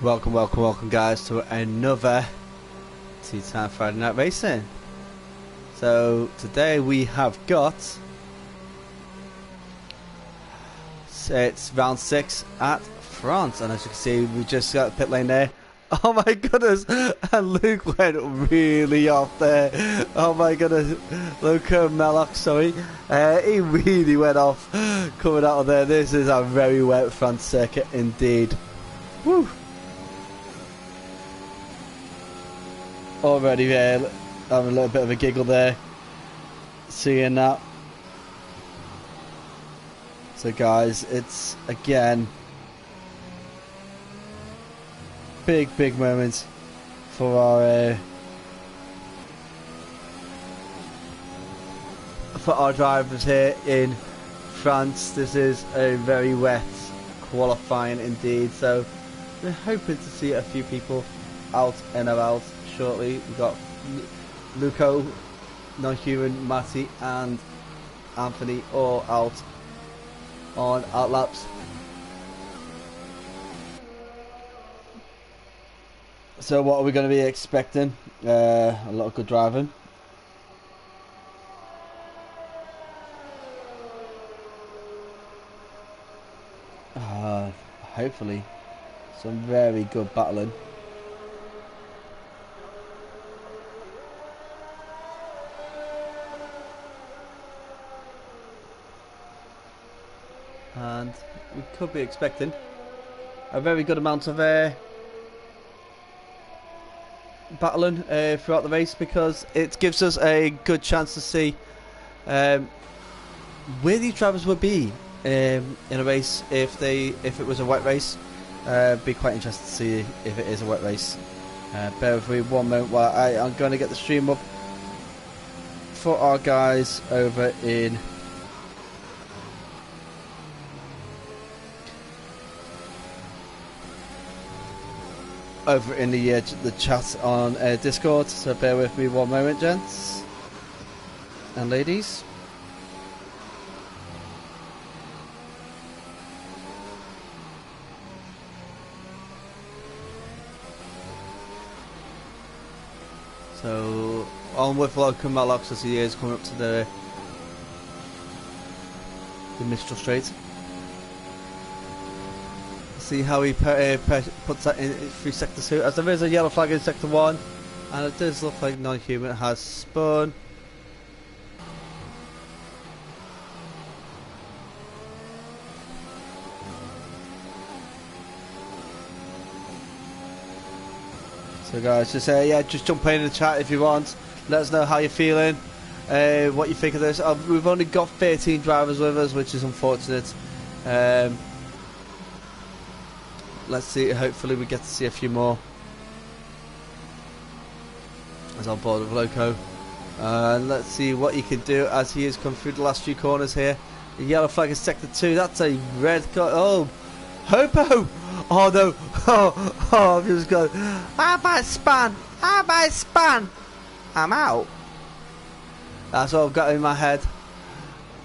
Welcome guys to another TeaTime Friday Night Racing. So today we have got, it's round 6 at France, and as you can see we just got the pit lane there. Oh my goodness, and Luke went really off there. Oh my goodness, Luca Mellock, sorry, he really went off coming out of there. This is a very wet France circuit indeed. Woo! Already there, having a little bit of a giggle there, seeing that. So guys, it's again big moments for our drivers here in France. This is a very wet qualifying indeed, so we're hoping to see a few people out and about shortly. We've got Luco, Non-Human, Matty and Anthony all out on outlaps. So what are we going to be expecting? A lot of good driving. Hopefully some very good battling. And we could be expecting a very good amount of battling throughout the race, because it gives us a good chance to see where these drivers would be in a race if it was a wet race. Be quite interested to see if it is a wet race. Bear with me one moment while I'm going to get the stream up for our guys over in the chat on Discord, so bear with me one moment, gents and ladies. So on with Loco Mallox as he is coming up to the Mistral Straight. See how he puts that in through sector 2, as there is a yellow flag in sector 1, and it does look like Non-Human has spun. So guys, just just jump in the chat if you want. Let us know how you're feeling, what you think of this. We've only got 13 drivers with us, which is unfortunate. Let's see, hopefully we get to see a few more as on board with Loco. Let's see what he can do as he has come through the last few corners here. The yellow flag is sector 2, that's a red card. Oh, Hopo! Oh no! Oh, I've just gone. How about span? I'm out. That's what I've got in my head.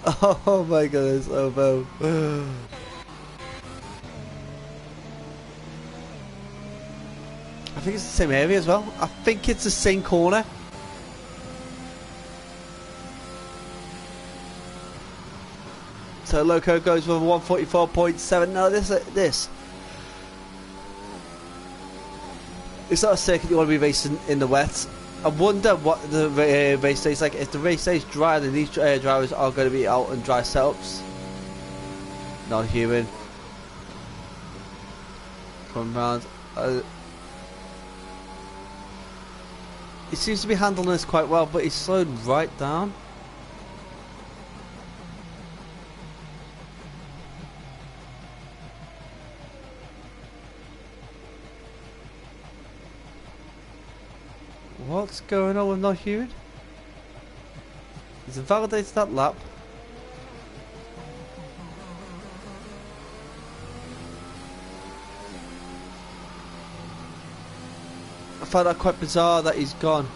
Oh my goodness, Hopo. I think it's the same area as well. I think it's the same corner. So Loco goes with a 144.7. No, this. It's not a circuit you want to be racing in the wet. I wonder what the race day is like. If the race day is dry, then these drivers are going to be out on dry setups. Non-Human. Come round. He seems to be handling this quite well, but he's slowed right down. What's going on with Non-Human? He's invalidated that lap. I find that quite bizarre that he's gone.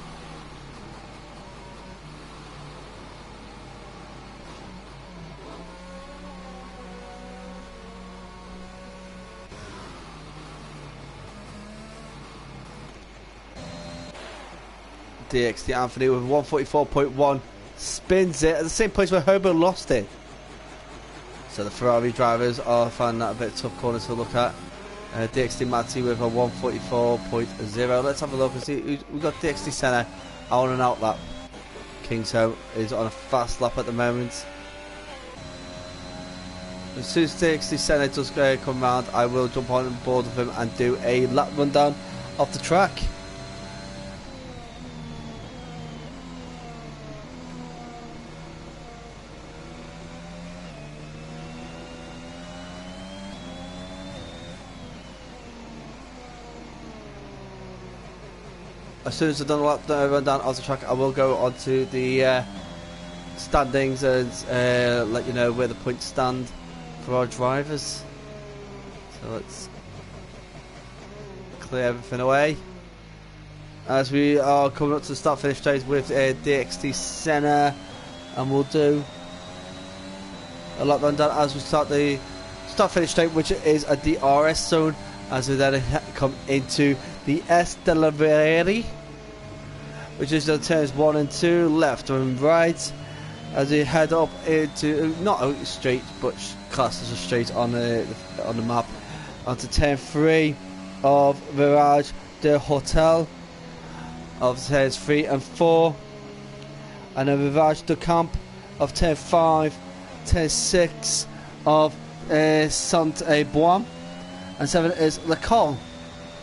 DXT Anthony with 144.1 spins it at the same place where Hobo lost it. So the Ferrari drivers are finding that a bit tough corner to look at. DXT Matty with a 144.0. Let's have a look and see. We've got DXT Senna on an out lap. Kingsholm is on a fast lap at the moment. As soon as DXT Senna does come round, I will jump on board with him and do a lap rundown of the track. As soon as I've done a lap rundown of the track, I will go on to the standings and let you know where the points stand for our drivers. So let's clear everything away as we are coming up to the start finish straight with DXT Senna, and we'll do a lap rundown as we start the start finish straight, which is a DRS zone, as we then come into the Castellet, which is the turns 1 and 2, left and right, as we head up into not a straight but classed as a straight on the map, onto turn 3 of Virage de Hotel, of turns 3 and 4, and then Virage de Camp of turn 5, turn 6 of Saint-Bois, and 7 is Le Col,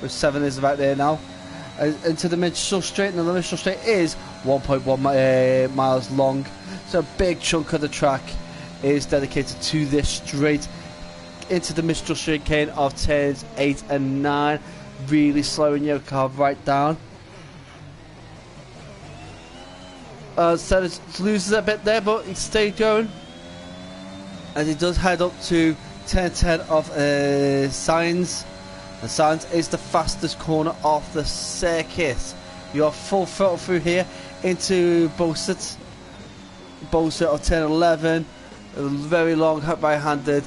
which 7 is right there now, into the Minstrel Straight, and the Minstrel Straight is 1.1 miles long, so a big chunk of the track is dedicated to this straight. Into the Minstrel Straight chicane of turns 8 and 9, really slowing your car right down. So it loses a bit there, but he stayed going, and he does head up to turn 10 of Signs. And Signs is the fastest corner off the circuit. You are full throttle through here into Boset. Boset of turn 11, very long right-handed.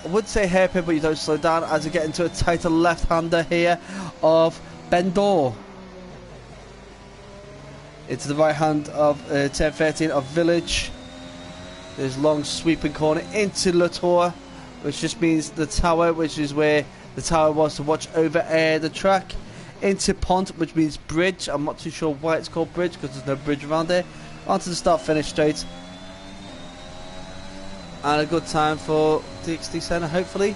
I would say hairpin, but you don't slow down as you get into a tighter left-hander here of Bendor. Into the right hand of turn 13 of Village. There's long sweeping corner into Latour, which just means the tower, which is where the tower was to watch over the track. Into Pont, which means bridge. I'm not too sure why it's called bridge, because there's no bridge around there. Onto the start finish straight. And a good time for DXT Senna, hopefully.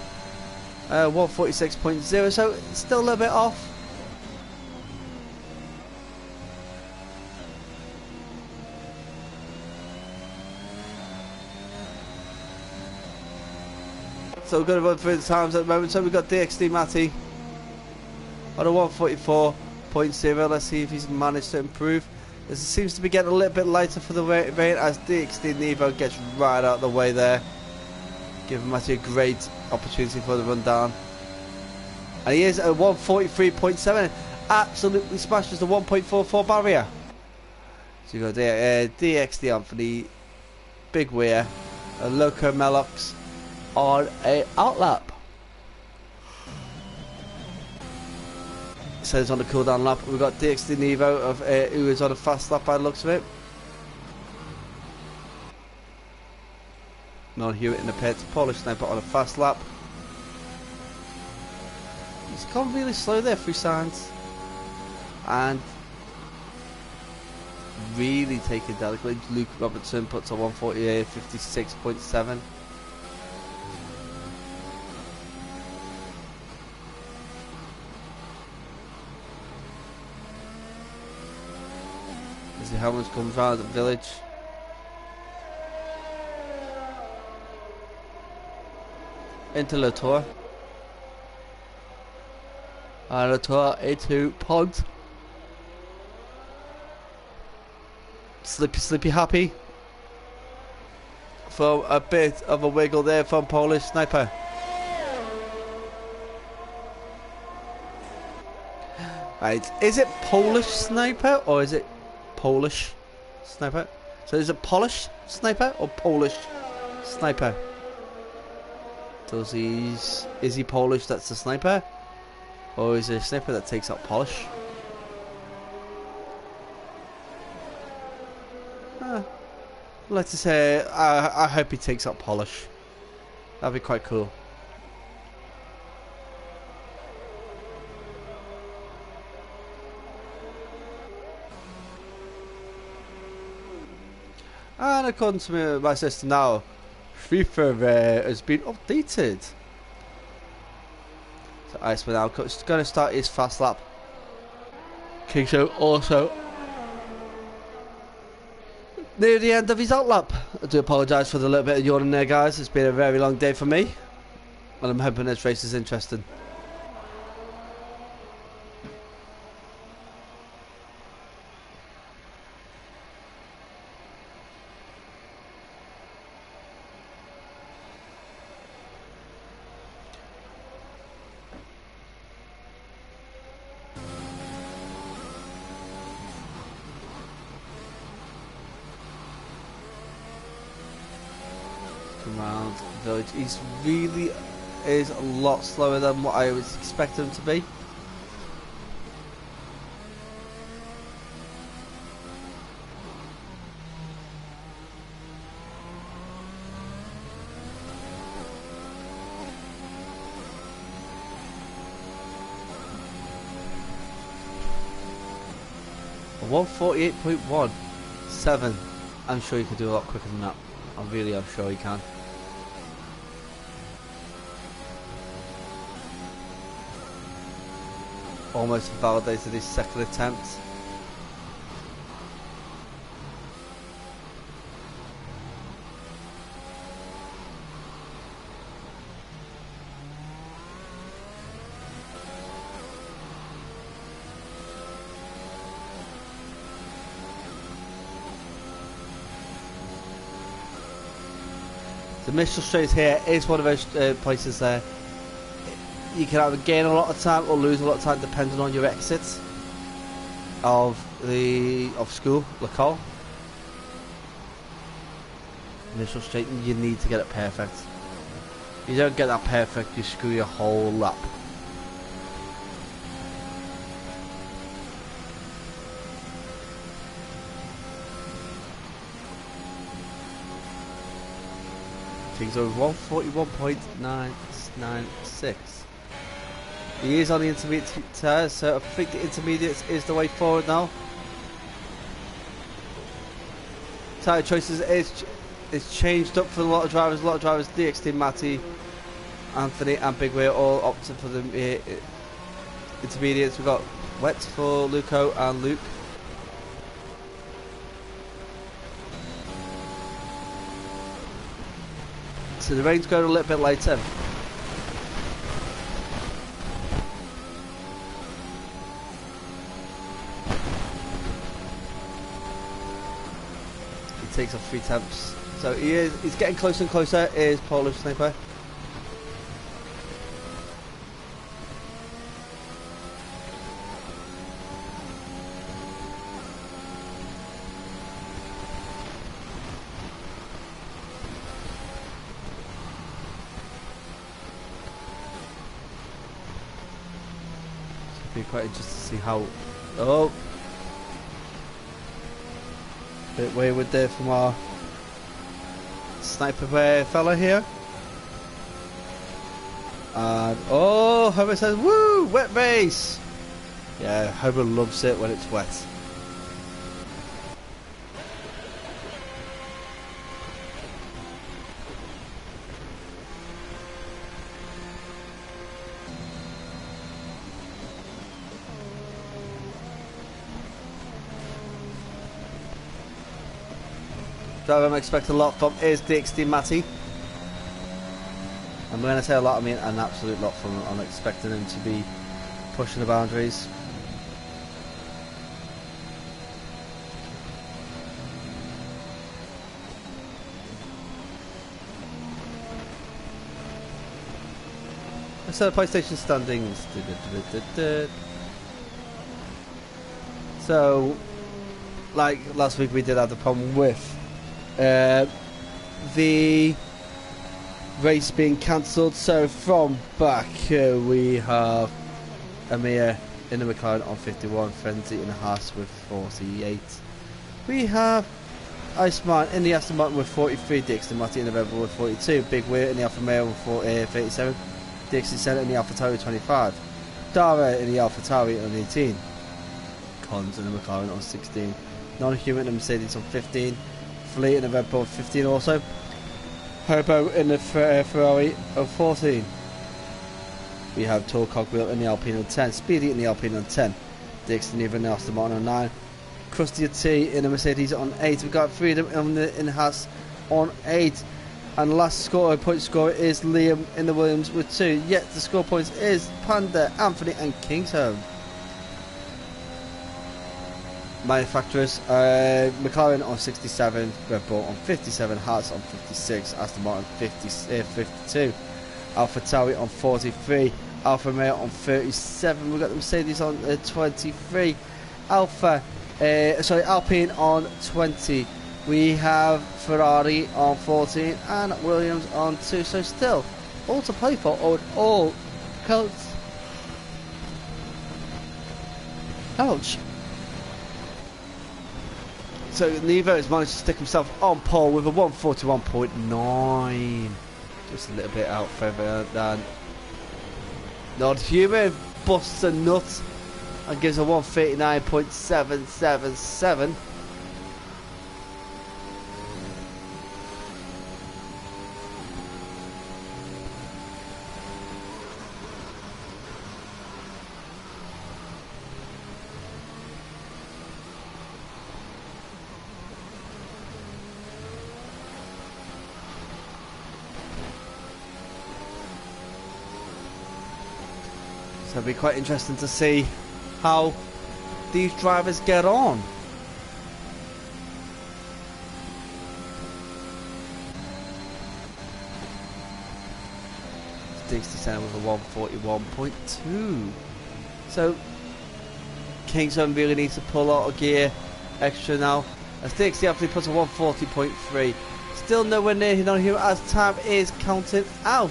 146.0, so it's still a little bit off. So we're going to run through the times at the moment. So we've got DXT Matty on a 144.0. Let's see if he's managed to improve. This seems to be getting a little bit lighter for the rain as DXT Nevo gets right out of the way there, giving Matty a great opportunity for the run down. And he is at 143.7, absolutely smashes the 1.44 barrier. So you got DXT Anthony, Big Weir, Loco Melox on a outlap. So it's on the cooldown lap. We've got DXT Nevo of who is on a fast lap by the looks of it. Non Hewitt in the pit. Polish Sniper on a fast lap. He's gone really slow there through Signs, and really taking delicately. Luke Robertson puts a 148.56.7. As the Helmets comes round at the Village. Into Latour. And Latour into Pont. Slippy happy. For a bit of a wiggle there from Polish Sniper. Right, is it Polish Sniper or is it Polish Sniper? So is it Polish Sniper or Polish Sniper? Is he Polish, that's the sniper? Or is it a sniper that takes out Polish? let's just say I hope he takes up polish. That'd be quite cool. And according to my system now, FIFA has been updated. So Iceman now is going to start his fast lap. King Show also near the end of his out lap. I do apologise for the little bit of yawning there, guys. It's been a very long day for me, and I'm hoping this race is interesting. Around village, he's really is a lot slower than what I was expecting him to be. A 148.17. I'm sure you could do a lot quicker than that. I really am sure he can. Almost validated his second attempt. The Mistral Straight here is one of those places there. You can either gain a lot of time or lose a lot of time depending on your exits of school, Lacole. Mistral Straight, you need to get it perfect. If you don't get that perfect, you screw your whole lap. King's over 141.996. He is on the intermediate tyres, so I think the intermediates is the way forward now. Tyre choices is changed up for a lot of drivers. DXT, Matty, Anthony and Big Way all opted for the intermediates. We've got wets for Luco and Luke. So the rain's going a little bit later. He takes off 3 temps. So he's getting closer and closer, is Polish Sniper. Be quite interesting to see how. Oh, bit wayward there from our sniper fella here. And oh, Homer says, "Woo, wet race." Yeah, Homer loves it when it's wet. Driver I'm expecting a lot from is DXT Matty. And when I say a lot, I mean an absolute lot from him. I'm expecting him to be pushing the boundaries. So PlayStation standings. So, like last week, we did have the problem with the race being cancelled. So from back we have Amir in the McLaren on 51, Frenzy in the Haas with 48. We have Iceman in the Aston Martin with 43, DXT in the Red Bull with 42, Big Weir in the Alfa Romeo with 37, DXT Senna in the Alfa Tauri 25, Dara in the Alfa Tauri on 18, Cons in the McLaren on 16, Non-Human in the Mercedes on 15, Fleet in the Red Bull 15 also, Herbo in the Ferrari on 14. We have Tor Cogwheel in the Alpine on 10, Speedy in the Alpine on 10, DXT Neva in the Aston Martin on 9, Krusty T in the Mercedes on 8. We've got Freedom in the Haas on 8. And last point scorer is Liam in the Williams with 2. Yet the score points is Panda, Anthony and Kingsholm. Manufacturers, McLaren on 67, Red Bull on 57, Haas on 56, Aston Martin 52, Alpha Tauri on 43, Alfa Romeo on 37. We've got the Mercedes on 23, Alpine on 20. We have Ferrari on 14 and Williams on 2. So still all to play for on all counts. Ouch. So Nevo has managed to stick himself on pole with a 141.9. Just a little bit out further than Non-Human. Busts a nut and gives a 139.777. So it'll be quite interesting to see how these drivers get on. DXT with a 141.2. So Kingsholm really needs to pull out a gear extra now. As DXT actually puts a 140.3. Still nowhere near Non-Human as time is counted out.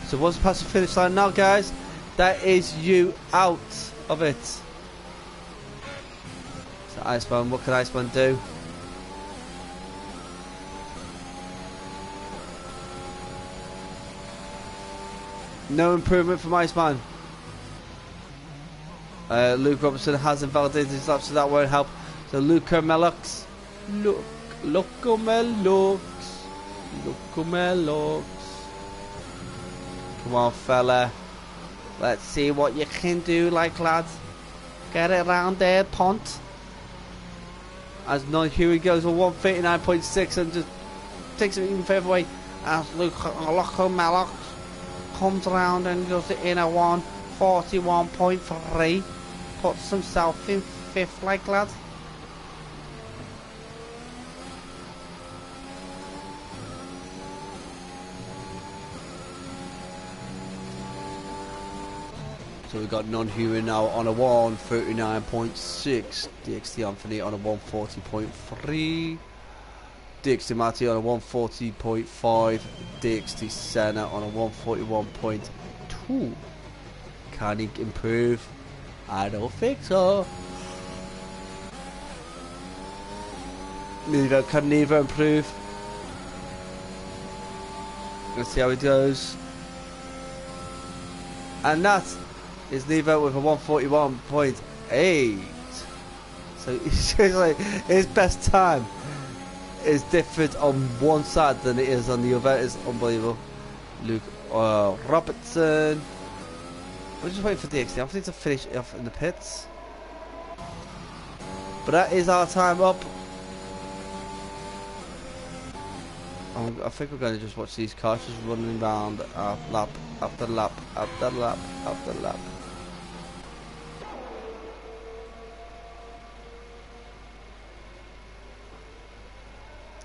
So once past the finish line now, guys, that is you out of it. So Iceman, what can Iceman do? No improvement from Iceman. Luke Robertson has invalidated his lap, so that won't help. So Luca Melux. Loco Melux. Come on, fella. Let's see what you can do, like, lads. Get it around there, punt. As Non-Human goes on 139.6 and just takes it even further away. As Loco Melux comes around and does it in a 141.3. Puts himself in 5th, like, lads. So we've got Non-Human now on a 139.6. DXT Anthony on a 140.3. DXT Matty on a 140.5. DXT Senna on a 141.2. Can he improve? I don't think so. Can neither improve. Let's see how it goes. And that is Nevo with a 141.8. So seriously, his best time is different on one side than it is on the other. It's unbelievable. Luke Robertson. We're just waiting for DXT. I need to finish off in the pits. But that is our time up. I think we're going to just watch these cars just running around lap after lap after lap after lap.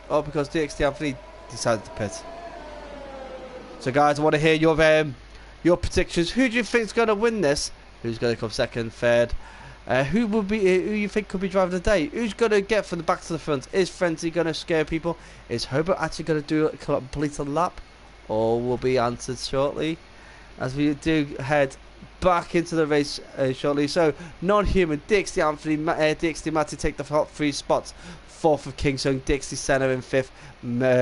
Oh, because DXT Anthony decided to pit. So guys, I want to hear your predictions. Who do you think is going to win this? Who's going to come second, third? Who you think could be driving the day? Who's going to get from the back to the front? Is Frenzy going to scare people? Is Herbert actually going to do a complete lap? All will be answered shortly as we do head back into the race shortly. So non-human Dixie Anthony, Dixie Matty take the top 3 spots. 4th of Kingston, Dixie Senna in 5th,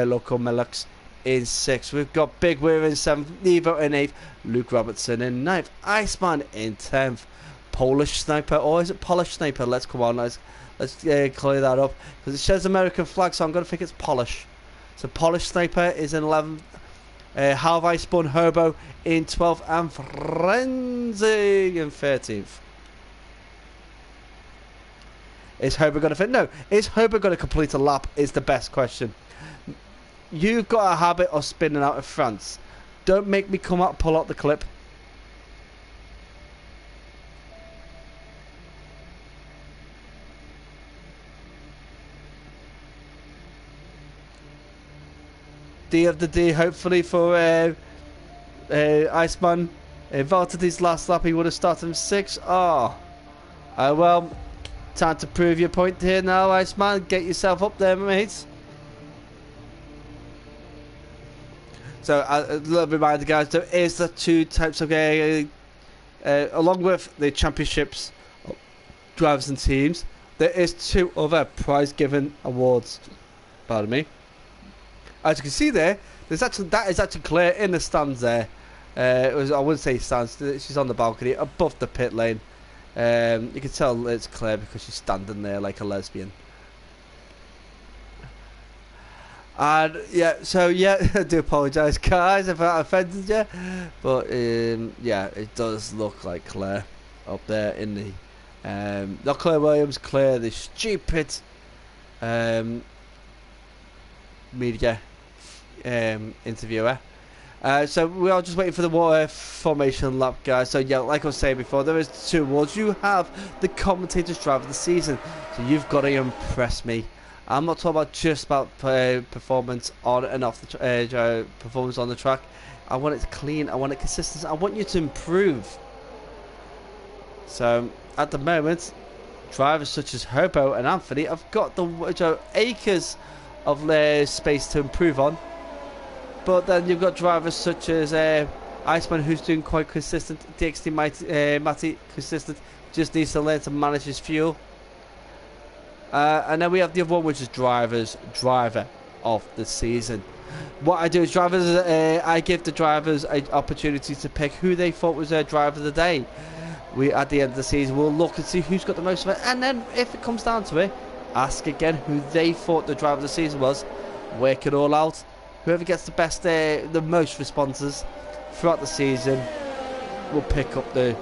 Local Melux in 6th. We've got Big Weir in 7th, Nevo in 8th, Luke Robertson in 9th, Iceman in 10th, Polish Sniper, or is it Polish Sniper? Let's come on, let's clear that up, because it says American flag, so I'm going to think it's Polish. So Polish Sniper is in 11th, Halve Iceborn Herbo in 12th, and Frenzy in 13th. Is Herbo going to fit? No. Is Herbo going to complete a lap is the best question. You've got a habit of spinning out of France. Don't make me come out, pull out the clip. D of the D, hopefully, for Iceman. Valterd's last lap, he would have started in 6th. Oh. Well, time to prove your point here now, Iceman. Get yourself up there, mate. So, a little reminder, guys, there is the 2 types of along with the championships, drivers and teams, there is 2 other prize-given awards. Pardon me. As you can see there, that is actually clear in the stands there. I wouldn't say stands, she's on the balcony above the pit lane. You can tell it's clear because she's standing there like a lesbian. And yeah, so yeah, I do apologise, guys, if I offended you, but yeah, it does look like Claire up there in the not Claire Williams, Claire the stupid media interviewer. So we are just waiting for the water formation lap, guys. So yeah, like I was saying before, there is 2 awards. You have the commentator's driver of the season, so you've got to impress me. I'm not talking about just about performance on and off the performance on the track. I want it clean. I want it consistent. I want you to improve. So at the moment, drivers such as Herbo and Anthony have got the acres of space to improve on. But then you've got drivers such as Iceman, who's doing quite consistent. DXT Matty consistent. Just needs to learn to manage his fuel. And then we have the other one, which is driver of the season. What I do is I give the drivers an opportunity to pick who they thought was their driver of the day. At the end of the season, we'll look and see who's got the most of it, and then if it comes down to it, ask again who they thought the driver of the season was. Work it all out. Whoever gets the most responses throughout the season will pick up the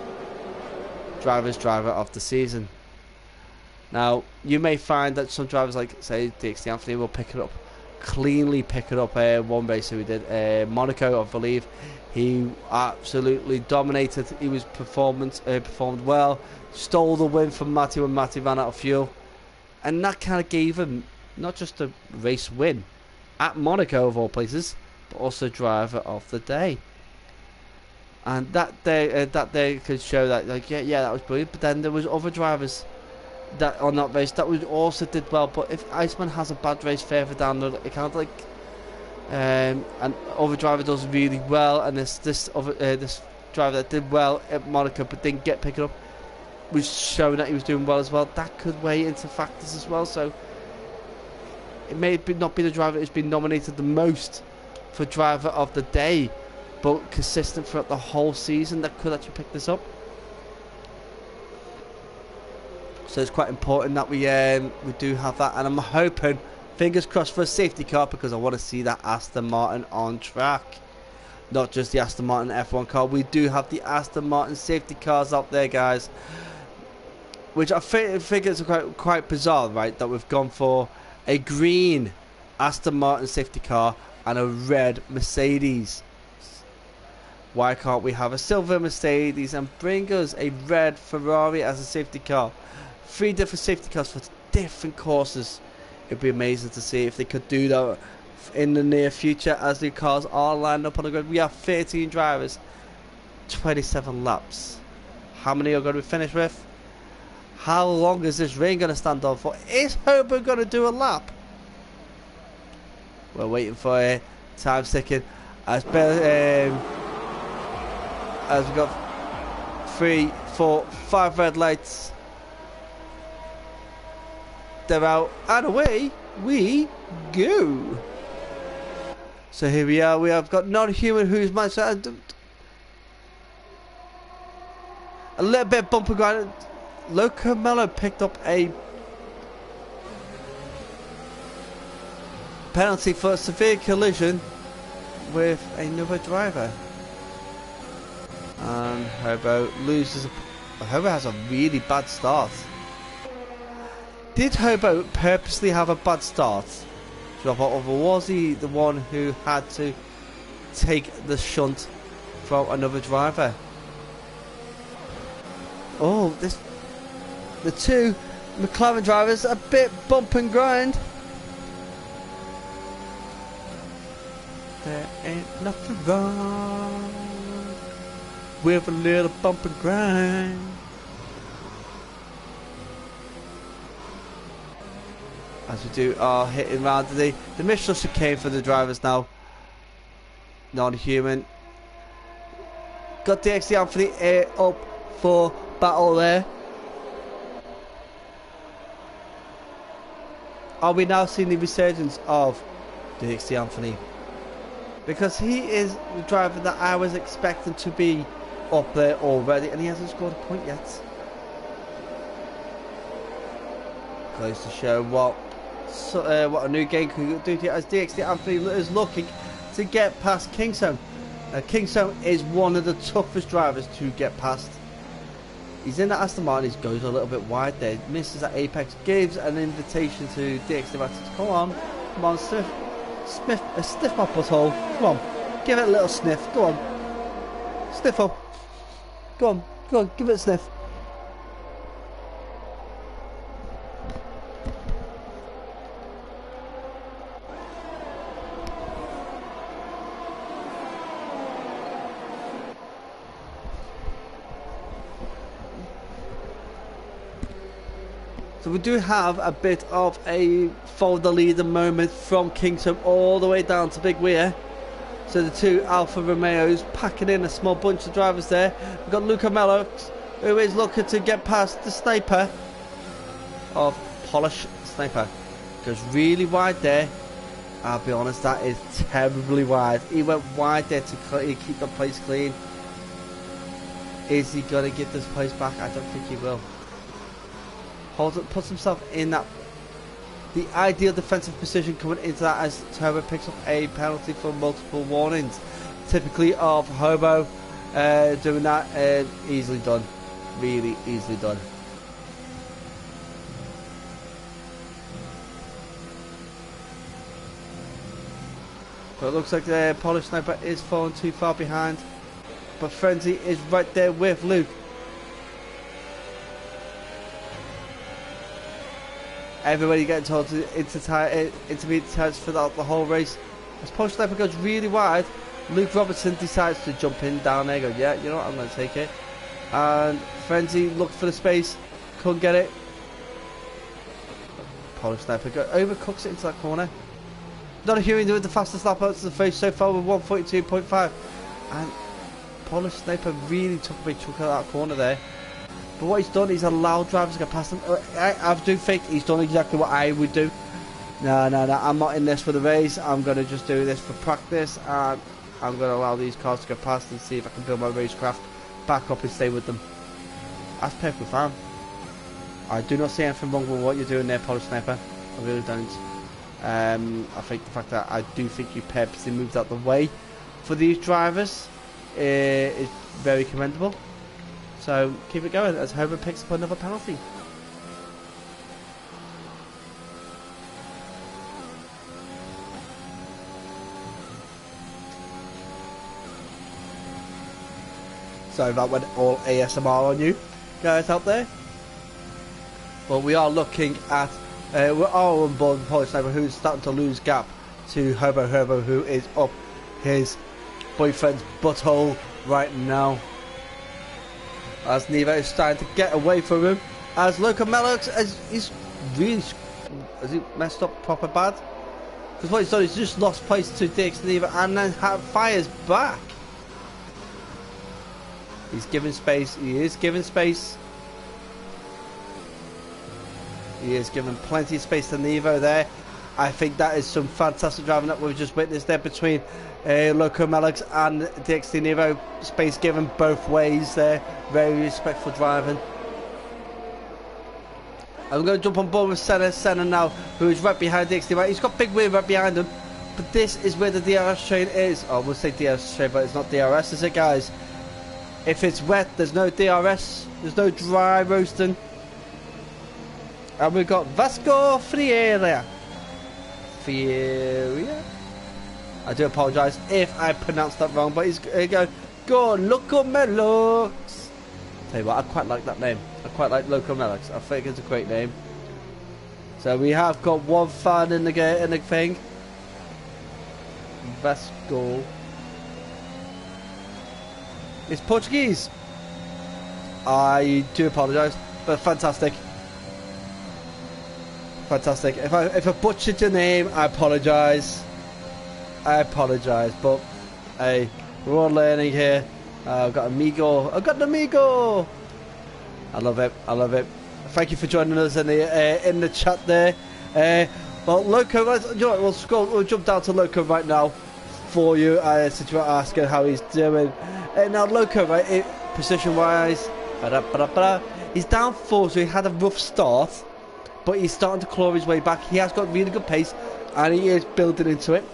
driver of the season. Now, you may find that some drivers, like, say, DXT Anthony, will cleanly pick it up. One race who we did, Monaco, I believe, he absolutely dominated. He was performed well, stole the win from Matty when Matty ran out of fuel. And that kind of gave him not just a race win at Monaco, of all places, but also driver of the day. And that day could show that, like, yeah, that was brilliant. But then there was other drivers that on that race that was also did well. But if Iceman has a bad race further down the account, like, and other driver does really well, and this driver that did well at Monaco but didn't get picked up, was showing that he was doing well as well, that could weigh into factors as well. So it may not be the driver who's been nominated the most for driver of the day, but consistent throughout the whole season, that could actually pick this up. So it's quite important that we do have that, and I'm hoping, fingers crossed, for a safety car, because I want to see that Aston Martin on track. Not just the Aston Martin F1 car, we do have the Aston Martin safety cars out there, guys, which I think is quite bizarre, right, that we've gone for a green Aston Martin safety car and a red Mercedes. Why can't we have a silver Mercedes and bring us a red Ferrari as a safety car? 3 different safety cars for different courses. It'd be amazing to see if they could do that in the near future as the cars are lined up on the grid. We have 13 drivers, 27 laps. How many are going to be finished with? How long is this rain going to stand on for? Is Herbo going to do a lap? We're waiting for time ticking as we got 3, 4, 5 red lights. They're out and away we go. So here we are. We have got non-human who's managed to a little bit of bumper grind. Locomello picked up a penalty for a severe collision with another driver. And Hobo loses. Hobo has a really bad start. Did Hobo purposely have a bad start? Or was he the one who had to take the shunt from another driver? Oh, the two McLaren drivers a bit bump and grind. There ain't nothing wrong with a little bump and grind. As we do our hitting round today. The Michelin chicane for the drivers now. Non-human. Got DXD Anthony up for battle there. Are we now seeing the resurgence of DXD Anthony? Because he is the driver that I was expecting to be up there already, and he hasn't scored a point yet. Goes to show what a new game could do to you, as DXD Anthony is looking to get past Kingstone. Kingstone is one of the toughest drivers to get past. He's in the Aston Martin, he goes a little bit wide there, misses at apex, gives an invitation to DXD Anthony to come on, sniff my butthole, come on, give it a little sniff, go on, sniff up, go on, give it a sniff. So we do have a bit of a follow the leader moment from Kingston all the way down to Big Weir. So the two Alfa Romeos packing in a small bunch of drivers there. We've got Luca Mello, who is looking to get past the sniper of Polish Sniper. Goes really wide there. I'll be honest, that is terribly wide. He went wide there to keep the place clean. Is he going to get this place back? I don't think he will. Holds it, puts himself in that the ideal defensive position coming into that, as Turbo picks up a penalty for multiple warnings. Typically of Hobo doing that, easily done, really easily done. But it looks like the Polish Sniper is falling too far behind, but Frenzy is right there with Luke. Everybody getting told to intermediate tires for the whole race. As Polish Sniper goes really wide, Luke Robertson decides to jump in down there. Go, yeah, you know what, I'm going to take it. And Frenzy looked for the space, couldn't get it. Polish Sniper overcooks it into that corner. Not a human with the fastest lap out to the face so far with 142.5. And Polish Sniper really took a big chunk out of that corner there. But what he's done, he's allowed drivers to get past him. I do think he's done exactly what I would do. No, I'm not in this for the race. I'm going to just do this for practice. And I'm going to allow these cars to get past and see if I can build my racecraft back up and stay with them. That's perfectly fine. I do not see anything wrong with what you're doing there, Polish Sniper. I really don't. I think the fact that I do think you purposely moved out the way for these drivers is very commendable. So keep it going as Homer picks up another penalty. Sorry that went all ASMR on you guys out there. But we are looking at we're all on board with Polish Sniper, who's starting to lose gap to Herbo, who is up his boyfriend's butthole right now. As Nevo is starting to get away from him. As Luca Mellox, he's really, has he messed up proper bad? Because what he's done is just lost place to Dix Nevo and then fires back. He's giving space. He is giving space. He is giving plenty of space to Nevo there. I think that is some fantastic driving that we've just witnessed there between Loco Melix and DXT Nevo. Space given both ways there. Very respectful driving. I'm going to jump on board with Senna now, who is right behind DXT. He's got big wheel right behind him. But this is where the DRS train is. Oh, we'll say DRS train, but it's not DRS, is it, guys? If it's wet, there's no DRS. There's no dry roasting. And we've got Vasco Freire. I do apologise if I pronounced that wrong, but he's going, go Loco Melix. Tell you what, I quite like that name. I quite like Loco Melix. I think it's a great name. So we have got one fan in the thing. Vasco. It's Portuguese. I do apologise, but fantastic. Fantastic. If I butchered your name, I apologise. I apologise, but hey, we're all learning here. I've got Amigo. I've got an Amigo. I love it. I love it. Thank you for joining us in the chat there. Well, Loco, you know what, we'll scroll. We'll jump down to Loco right now for you. Since you're asking how he's doing. Now Loco, right, position-wise, he's down 4, so he had a rough start. But he's starting to claw his way back. He has got really good pace, and he is building into it.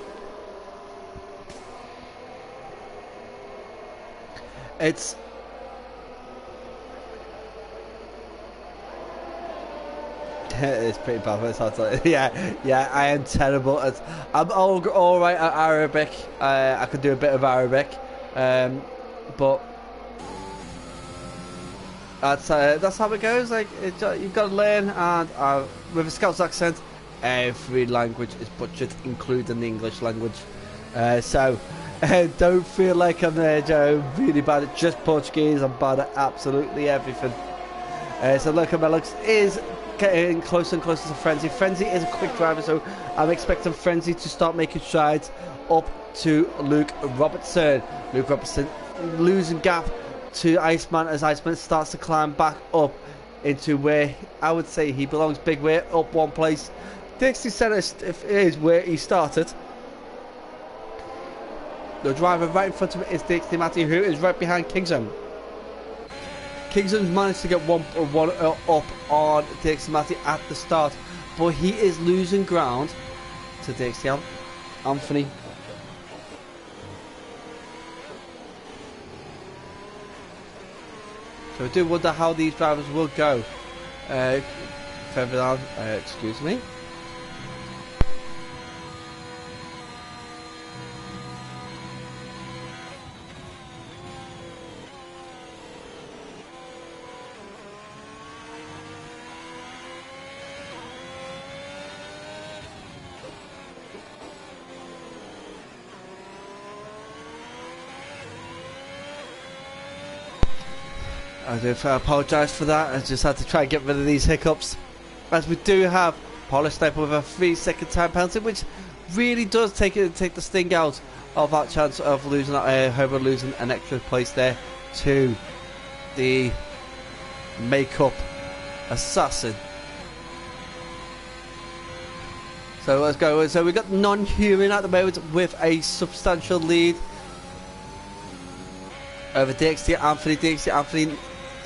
It's pretty bad. It's hard to, yeah, I am terrible. I'm all right at Arabic. I could do a bit of Arabic, but. That's how it goes. Like you've got to learn, and with a Scots accent, every language is butchered, including the English language. So don't feel like I'm really bad at just Portuguese. I'm bad at absolutely everything. So Loco Melix is getting closer and closer to Frenzy. Frenzy is a quick driver, so I'm expecting Frenzy to start making strides up to Luke Robertson. Luke Robertson losing gap to Iceman as Iceman starts to climb back up into where I would say he belongs. Big way up one place. Dixie Center is where he started. The driver right in front of it is Dixie Matty, who is right behind Kingzone. Kingzone's managed to get one up on Dixie Matty at the start, but he is losing ground to Dixie Anthony. So I do wonder how these drivers will go further down. Excuse me. I do apologise for that. I just had to try and get rid of these hiccups. As we do have Polish Sniper with a 3-second time penalty, which really does take the sting out of that chance of losing Homer losing an extra place there to the makeup assassin. So let's go. So we got non-human at the moment with a substantial lead over DXT Anthony. DXT Anthony,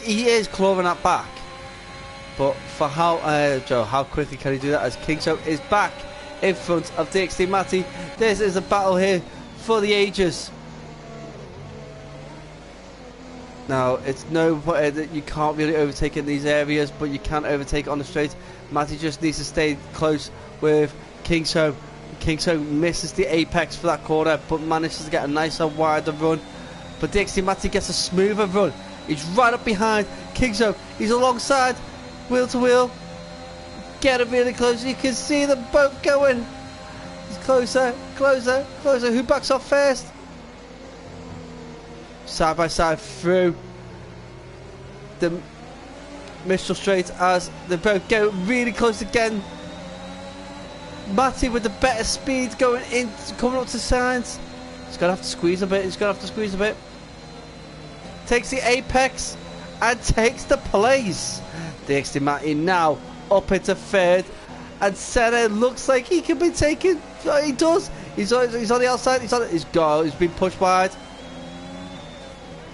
he is clawing that back, but for how quickly can he do that as Kingso is back in front of DXT Matty. This is a battle here for the ages. Now it's no that you can't really overtake in these areas, but you can overtake on the straight. Matty just needs to stay close with Kingso. Kingso misses the apex for that corner, but manages to get a nicer wider run. But DXT Matty gets a smoother run. He's right up behind Kingso. He's alongside, wheel to wheel. Get it really close. You can see them both going. It's closer, closer, closer. Who backs off first? Side by side through the Mistral Straight as they both go really close again. Matty with the better speed going in, coming up to signs. He's gonna have to squeeze a bit. He's gonna have to squeeze a bit. takes the apex and takes the place. DXT Matty now up into third, and Senna looks like he can be taken. He does. He's on the outside. He's been pushed wide.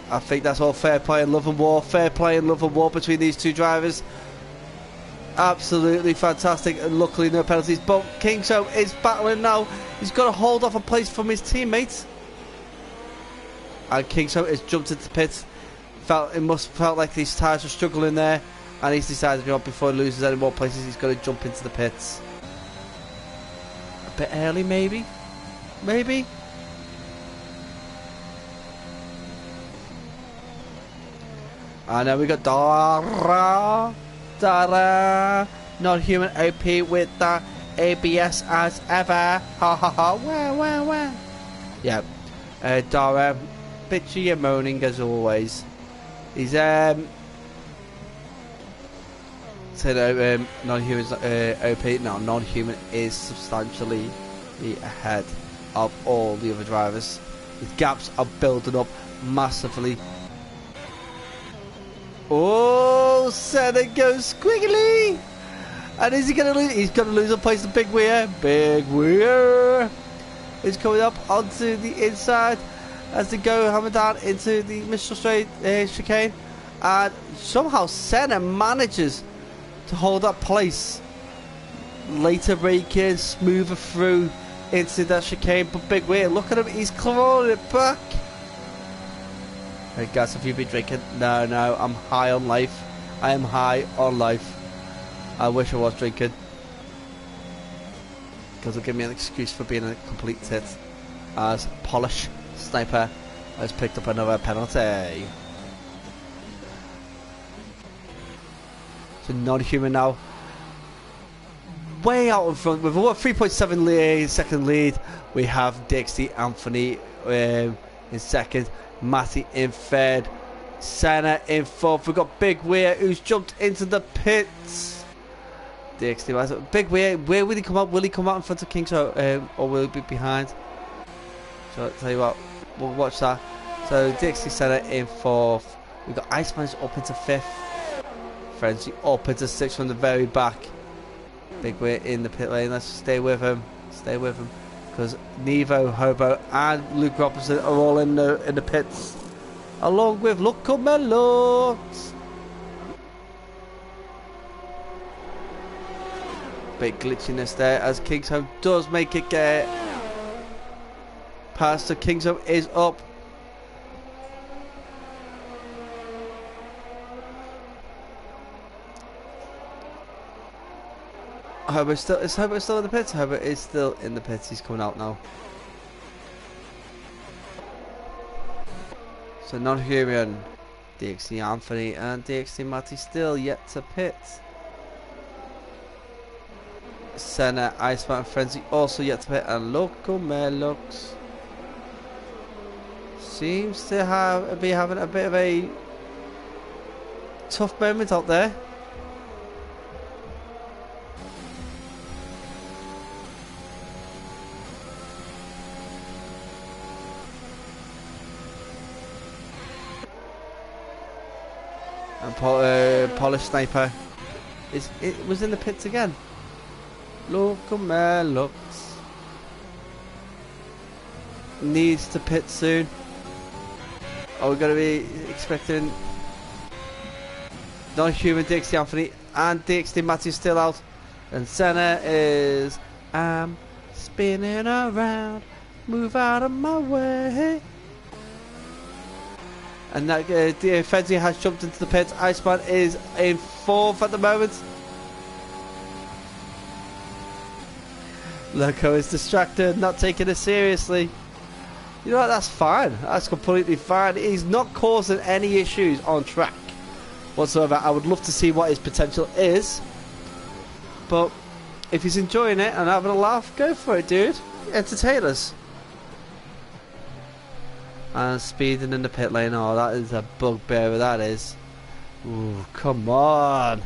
I think that's all fair play and love and war. Fair play and love and war between these two drivers. Absolutely fantastic, and luckily no penalties. But Kingshow is battling now. He's got to hold off a place from his teammates. And Kingshow has jumped into the pits. Felt like these tyres were struggling there, and he's decided, you know, before he loses any more places, he's got to jump into the pits. A bit early, maybe. And then we got Dara, non-human OP with the ABS as ever. Ha ha ha. Wah. Yeah. Dara, bitchy and moaning as always. He's non-human's OP. No, non-human is substantially ahead of all the other drivers. His gaps are building up massively. Oh, Senna goes squiggly, and is he gonna lose? He's gonna lose a place to Big Weir. Big Weir is coming up onto the inside as they go hammer down into the Mistral Straight chicane, and somehow Senna manages to hold that place. Later braking, smoother through into that chicane, but Big Weir, look at him, he's clawing it back. Hey guys, have you been drinking? No, I'm high on life. I am high on life. I wish I was drinking, because it'll give me an excuse for being a complete tit, as Polish Sniper has picked up another penalty. So non-human now, way out in front with a 3.7 second lead. We have DXT Anthony in second, Matty in third, Senna in fourth. We've got Big Weir who's jumped into the pits. DXT Big Weir, where will he come out? Will he come out in front of Kingshow, or will he be behind? So I'll tell you what, we'll watch that. So DXT Senna in fourth. We've got Iceman's up into fifth, Frenzy up into sixth from the very back. Big Weir in the pit lane. Let's stay with him, because Nevo, Hobo and Luke Robinson are all in the pits, along with Look at my looks. Bit glitchiness there as Kingsholm does make it get past. So Kingsholm is up. Is Herbert still in the pits? Herbert is still in the pits. He's coming out now. So non-human, DXT Anthony and DXT Matty still yet to pit. Senna, Iceman, Frenzy also yet to pit, and Local Melux seems to be having a bit of a tough moment out there. And Polish Sniper was in the pits again. Local Melux needs to pit soon. Are we going to be expecting non-human DXT Anthony and DXT Matty still out? And Senna is spinning around, move out of my way. And that Fenzi has jumped into the pits. Iceman is in fourth at the moment. Loco is distracted, not taking it seriously. You know what, that's fine. That's completely fine. He's not causing any issues on track whatsoever. I would love to see what his potential is. But if he's enjoying it and having a laugh, go for it, dude. Entertain us. And speeding in the pit lane. Oh, that is a bugbear, that is. Ooh, come on.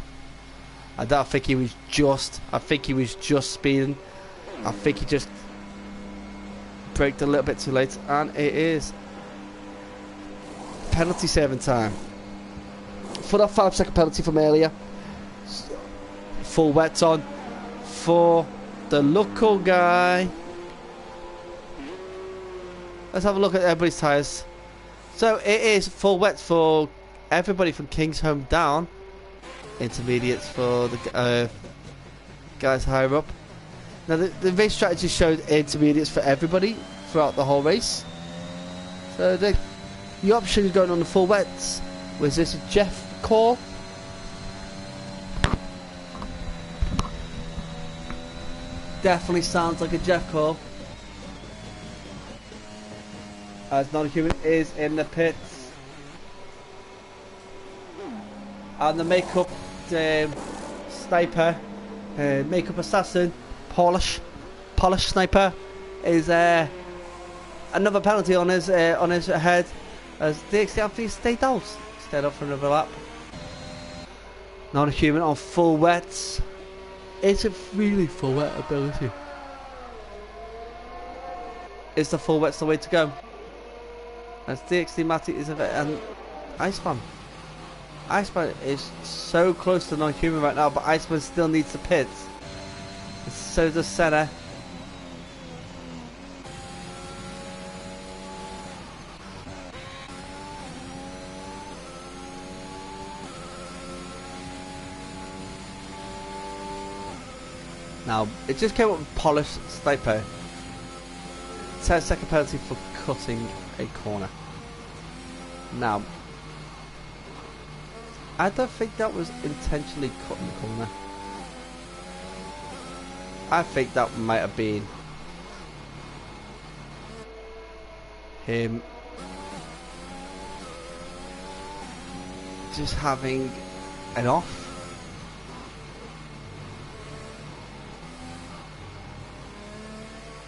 I don't think he was just. I think he was just speeding. I think he just braked a little bit too late, and it is penalty saving time. For that 5-second penalty from earlier. Full wets on for the local guy. Let's have a look at everybody's tyres. So it is full wets for everybody from Kingsholm down. Intermediates for the guys higher up. Now the race strategy showed intermediates for everybody throughout the whole race. So the option is going on the full wets. Was this a Jeff call? Definitely sounds like a Jeff call. As non-human is in the pits. And the makeup sniper, makeup assassin, polish sniper is another penalty on his head as DXT Anthony stayed out for another lap. Non-human on full wets. Is it really full wet ability? Is the full wets the way to go? As DXT Matty is and Iceman. Iceman is so close to non-human right now, but Iceman still needs the pits. So does Senna. Now, it just came up with polished sniper. 10-second penalty for cutting a corner. Now, I don't think that was intentionally cutting the corner. I think that might have been him just having an off.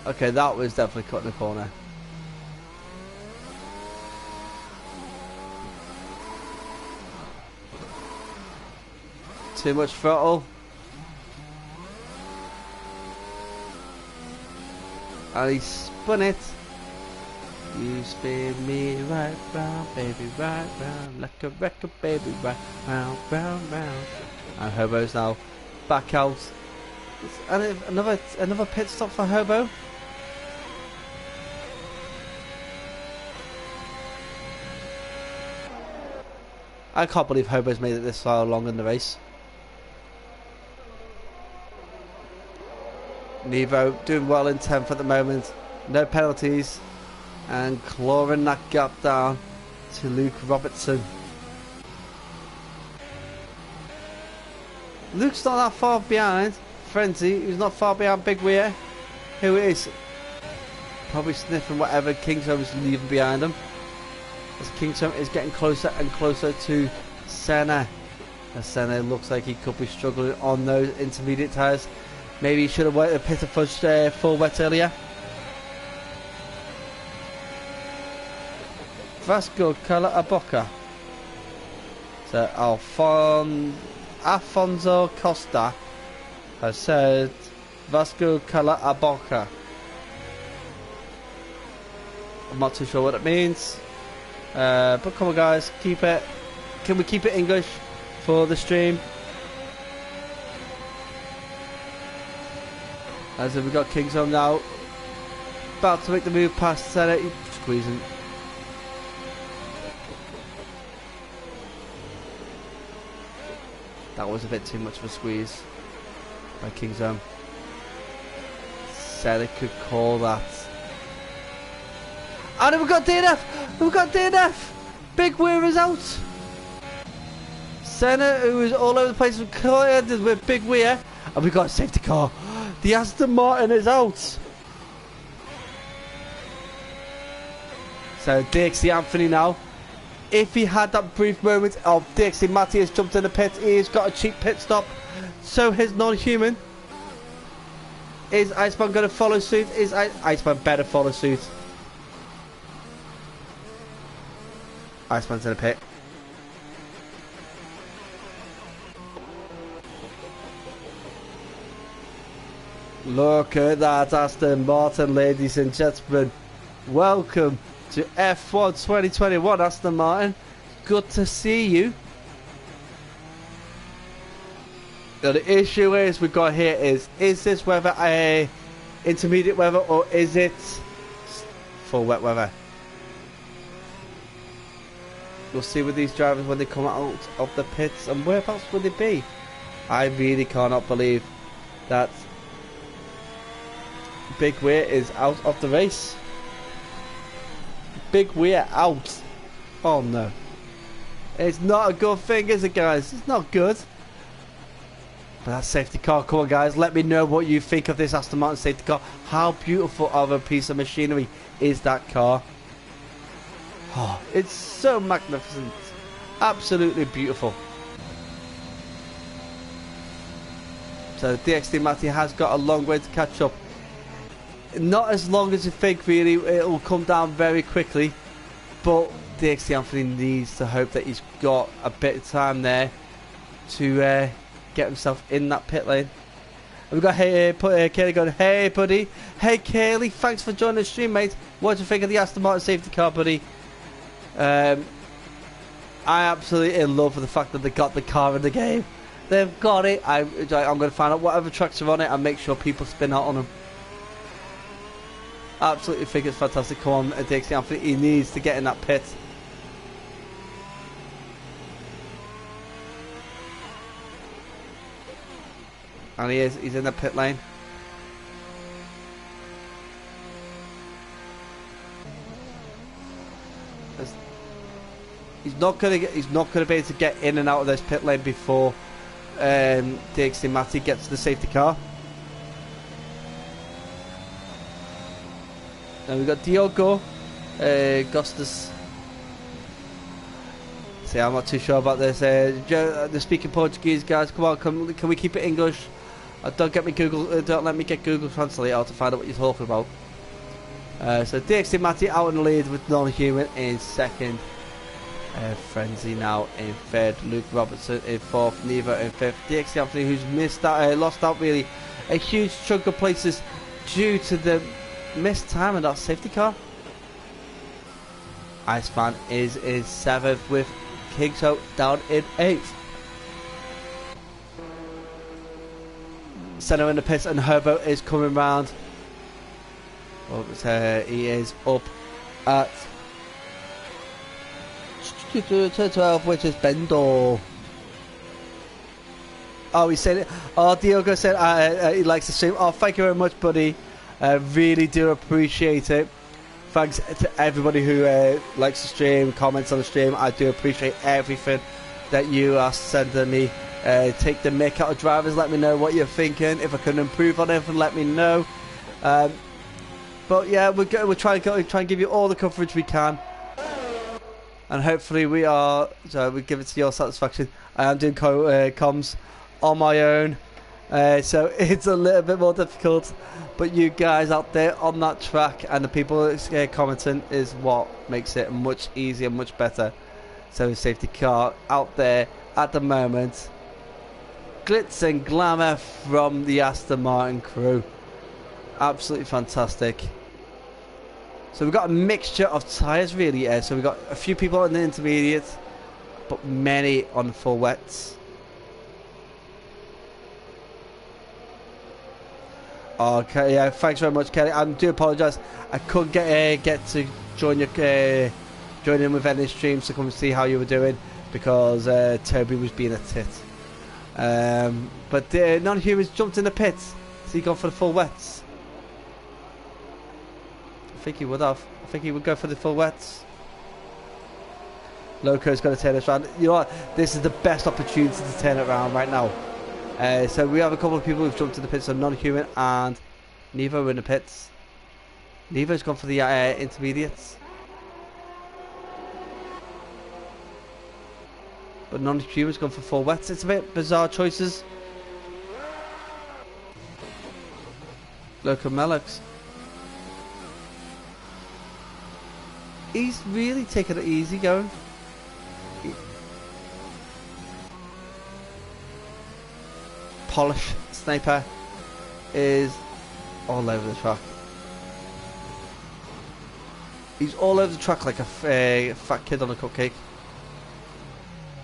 Okay, that was definitely cutting the corner. Too much throttle. And he spun it. You spin me right round, baby, right round, like a record, baby, right round, round, round. And Hobo's now back out. And another pit stop for Hobo. I can't believe Hobo's made it this far along in the race. Nevo doing well in 10th at the moment. No penalties. And clawing that gap down to Luke Robertson. Luke's not that far behind Frenzy, who's not far behind Big Weir, who is probably sniffing whatever Kingsholm is leaving behind him. As Kingsholm is getting closer and closer to Senna. As Senna looks like he could be struggling on those intermediate tyres. Maybe he should have waited a bit of fudge full wet earlier. Vasco Calaboca. So Alfonso Costa has said Vasco Calaboca. I'm not too sure what it means. But come on guys, keep it. Can we keep it English for the stream? As we've got Kingsholm now, about to make the move past Senna, squeezing. That was a bit too much of a squeeze by Kingsholm. Senna could call that. And we've got DNF! We've got DNF! Big Weir is out! Senna, who is all over the place, collided with Big Weir, and we've got a safety car. The Aston Martin is out. So DXT Anthony now. If he had that brief moment of DXT Matty has jumped in the pit, he's got a cheap pit stop. So his non-human. Is Iceman going to follow suit? Is Iceman better follow suit? Iceman's in the pit. Look at that Aston Martin, ladies and gentlemen. Welcome to F1 2021, Aston Martin. Good to see you. Now the issue is we've got here is this weather intermediate weather or is it full wet weather? We'll see with these drivers when they come out of the pits, and whereabouts will they be? I really cannot believe that Big Weir is out of the race. Big Weir out. Oh no. It's not a good thing, is it, guys? It's not good. But that safety car, come on guys, let me know what you think of this Aston Martin safety car. How beautiful of a piece of machinery is that car? Oh, it's so magnificent. Absolutely beautiful. So DXT Matty has got a long way to catch up. Not as long as you think really, it will come down very quickly. But DXT Anthony needs to hope that he's got a bit of time there to get himself in that pit lane. And we've got Kaylee going, hey buddy, hey Kaylee, thanks for joining the stream, mate. What do you think of the Aston Martin safety car, buddy? I absolutely in love with the fact that they got the car in the game. They've got it. I'm going to find out whatever tracks are on it and make sure people spin out on them. Absolutely think it's fantastic. Come on, DXT Anthony, he needs to get in that pit. And he is. He's in the pit lane. He's not gonna be able to get in and out of this pit lane before DXT Matty gets to the safety car. Now we've got Diogo Gostas. See, I'm not too sure about this. They're speaking Portuguese, guys. Come on, can we keep it English? Don't get me Google. Don't let me get Google Translate out to find out what you're talking about. So DXT Matty out in the lead with non-human in second. Frenzy now in third. Luke Robertson in fourth. Neva in fifth. DXT Anthony, who's missed out, lost out really a huge chunk of places due to the missed time in that safety car. Iceman is in seventh with Kingso down in eighth. Senna in the pits and Herbo is coming round. Oh, he is up at 12, which is Bendor. Oh, he said it. Oh, Diogo said he likes the stream. Oh, thank you very much, buddy. I really do appreciate it. Thanks to everybody who likes the stream, comments on the stream. I do appreciate everything that you are sending me. Take the mick out of drivers. Let me know what you're thinking. If I can improve on anything, let me know. But yeah, we're trying to give you all the coverage we can, and hopefully we give it to your satisfaction. I am doing comms on my own, so it's a little bit more difficult. But you guys out there on that track and the people commenting is what makes it much easier, much better. So safety car out there at the moment. Glitz and glamour from the Aston Martin crew. Absolutely fantastic. So we've got a mixture of tyres really. So we've got a few people in the intermediate, but many on the full wets. Okay, yeah, thanks very much, Kelly. I do apologise. I couldn't get to join in with any streams to come and see how you were doing because Toby was being a tit. But non-humans jumped in the pits, so he gone for the full wets. I think he would have. I think he would go for the full wets. Loco's going to turn us around. You know what? This is the best opportunity to turn it around right now. So we have a couple of people who've jumped in the pits, so non-human and Nevo in the pits. Nevo's gone for the intermediates. But non-human's gone for full wets. It's a bit bizarre choices. Loco Melix. He's really taking it easy going. Polish Sniper is all over the track. He's all over the track like a fat kid on a cupcake.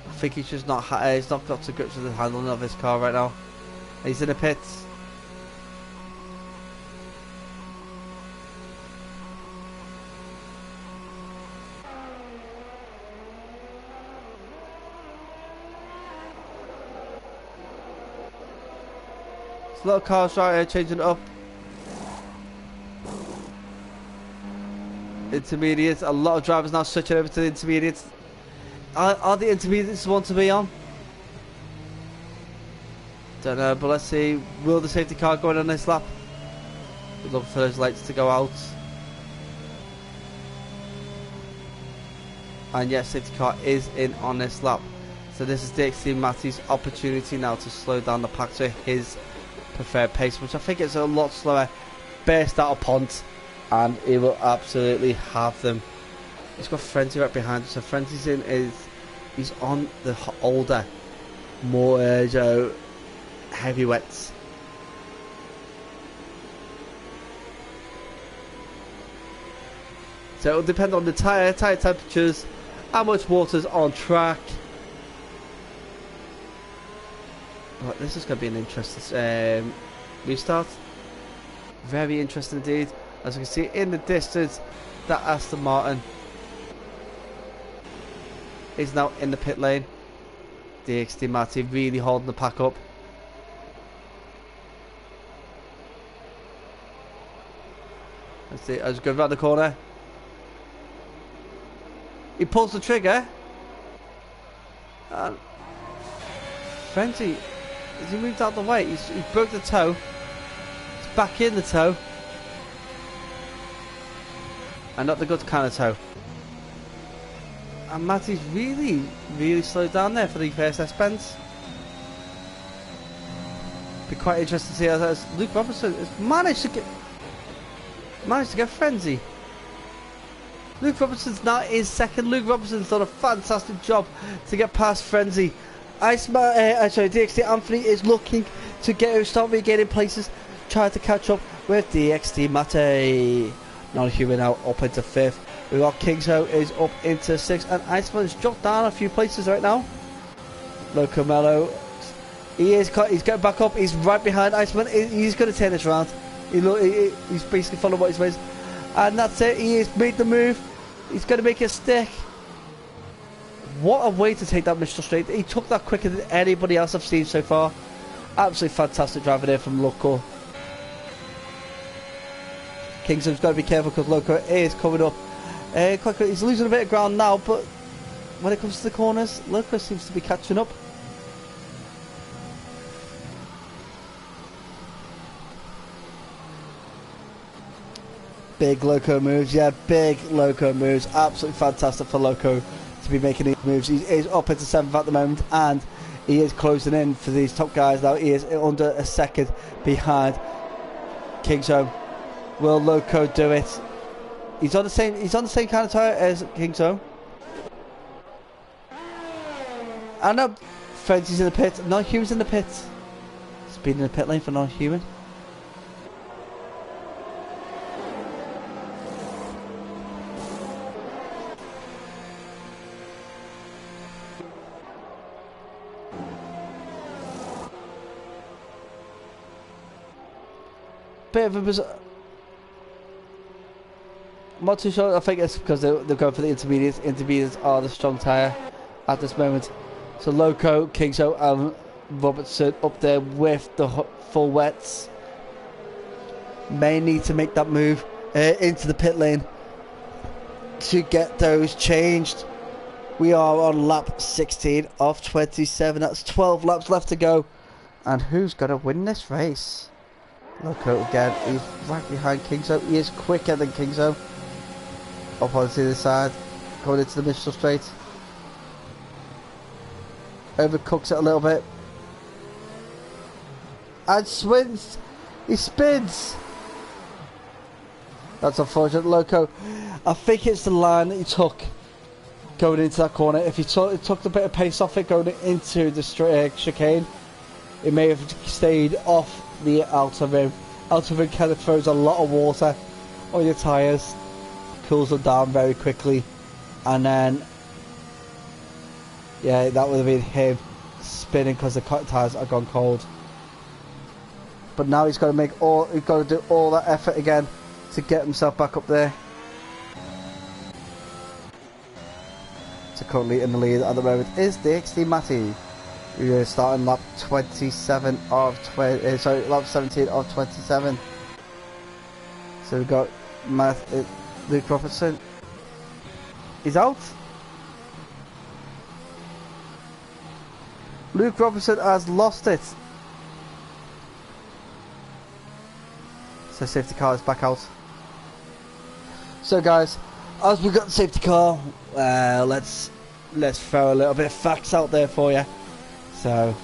I think he's just not he's not got to grips with the handling of his car right now. He's in the pits. There's a lot of cars right here changing it up. Intermediates, a lot of drivers now switching over to the intermediates. Are the intermediates the one to be on? Don't know, but let's see. Will the safety car go in on this lap? We'd love for those lights to go out. And yes, safety car is in on this lap. So this is DXT Matty's opportunity now to slow down the pack to his preferred pace, which I think is a lot slower. Burst out a punt, and he will absolutely have them. He's got Frenzy right behind him, so Frenzy's he's on the older, more heavyweights. So it'll depend on the tyre temperatures, how much water's on track. Well, this is going to be an interesting restart. Very interesting indeed. As you can see in the distance, that Aston Martin is now in the pit lane. DXT Matty really holding the pack up. Let's see, I just go around the corner. He pulls the trigger. And Frenzy, as he moved out the way, he broke the toe. He's back in the toe. And not the good kind of toe. And Matty's really slowed down there for the first S-bends. Be quite interesting to see how Luke Robertson has managed to get Frenzy. Luke Robertson's now in second. Luke Robertson's done a fantastic job to get past Frenzy. DXT Anthony is looking to start regaining places, trying to catch up with DXT Matty. Non-human now up into fifth. We got Kingsho is up into sixth, and Iceman's dropped down a few places right now. Loco Mello, he's getting back up. He's right behind Iceman. He's going to turn this round. He's basically following what he's made, and that's it. He has made the move. He's going to make it stick. What a way to take that Mr. Straight. He took that quicker than anybody else I've seen so far. Absolutely fantastic driving there from Loco. Kingston's got to be careful because Loco is coming up. He's losing a bit of ground now, but when it comes to the corners, Loco seems to be catching up. Big Loco moves, yeah, big Loco moves. Absolutely fantastic for Loco to be making these moves. He is up into 7th at the moment, and he is closing in for these top guys now. He is under a second behind Kingston. Will Loco do it? He's on the same kind of tyre as Kingston. And now Frenzy's in the pit. Non-human's in the pit. Speed in the pit lane for non-human. Bit of a bizarre. I'm not too sure. I think it's because they're going for the intermediates. Intermediates are the strong tyre at this moment. So Loco, Kingsho and Robertson up there with the full wets. May need to make that move into the pit lane to get those changed. We are on lap 16 of 27. That's 12 laps left to go. And who's going to win this race? Loco again. He's right behind Kingsho. He is quicker than Kingsho. Up onto the side, going into the Mistral Straight. Overcooks it a little bit. And swings. He spins. That's unfortunate. Loco, I think it's the line that he took going into that corner. If he took a bit of pace off it going into the chicane, it may have stayed off the outer rim. Outer rim kind of throws a lot of water on your tyres. cools them down very quickly, and then yeah, that would have been him spinning because the tyres are gone cold. But now he's got to do all that effort again to get himself back up there. So currently in the lead at the moment is DXT Matty. We're starting lap 27 of 20. Lap 17 of 27. So we've got Luke Robertson. He's out. Luke Robertson has lost it. So safety car is back out. So guys, as we got the safety car, let's throw a little bit of facts out there for you. So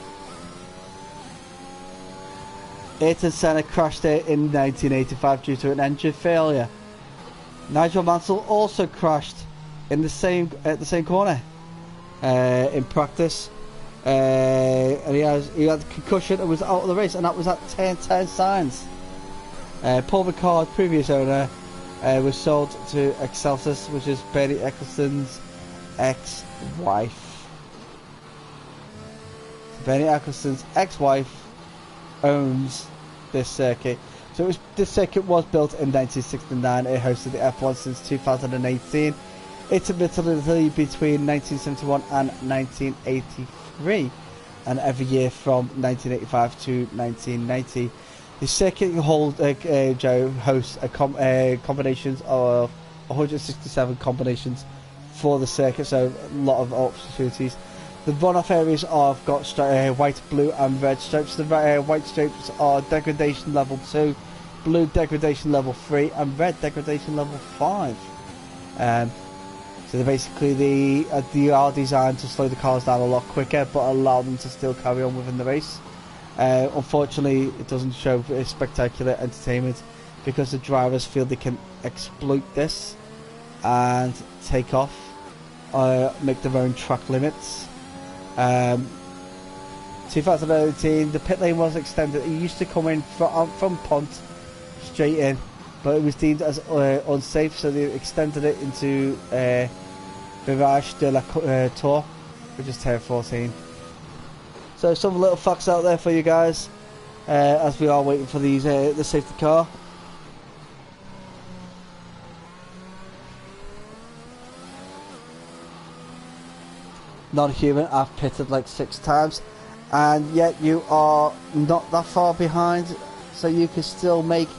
Ayrton Senna crashed there in 1985 due to an engine failure. Nigel Mansell also crashed in the same corner in practice, and he had concussion and was out of the race, and that was at 10 signs. Paul Ricard, previous owner, was sold to Excelsis, which is Bernie Eccleston's ex-wife. Bernie Eccleston's ex-wife owns this circuit. So this circuit was built in 1969. It hosted the F1 since 2018. Intermittently between 1971 and 1983, and every year from 1985 to 1990. The circuit hosts combinations of 167 combinations for the circuit, so a lot of opportunities. The runoff areas have got white, blue and red stripes. The white stripes are degradation level 2, blue degradation level 3 and red degradation level 5. So they are designed to slow the cars down a lot quicker but allow them to still carry on within the race. Unfortunately, it doesn't show spectacular entertainment because the drivers feel they can exploit this and take off, make their own track limits. 2018, the pit lane was extended. It used to come in from Pont straight in, but it was deemed as unsafe, so they extended it into Virage de la Tour, which is turn 14. So some little facts out there for you guys as we are waiting for these the safety car. Non-human, I've pitted like 6 times, and yet you are not that far behind, so you can still make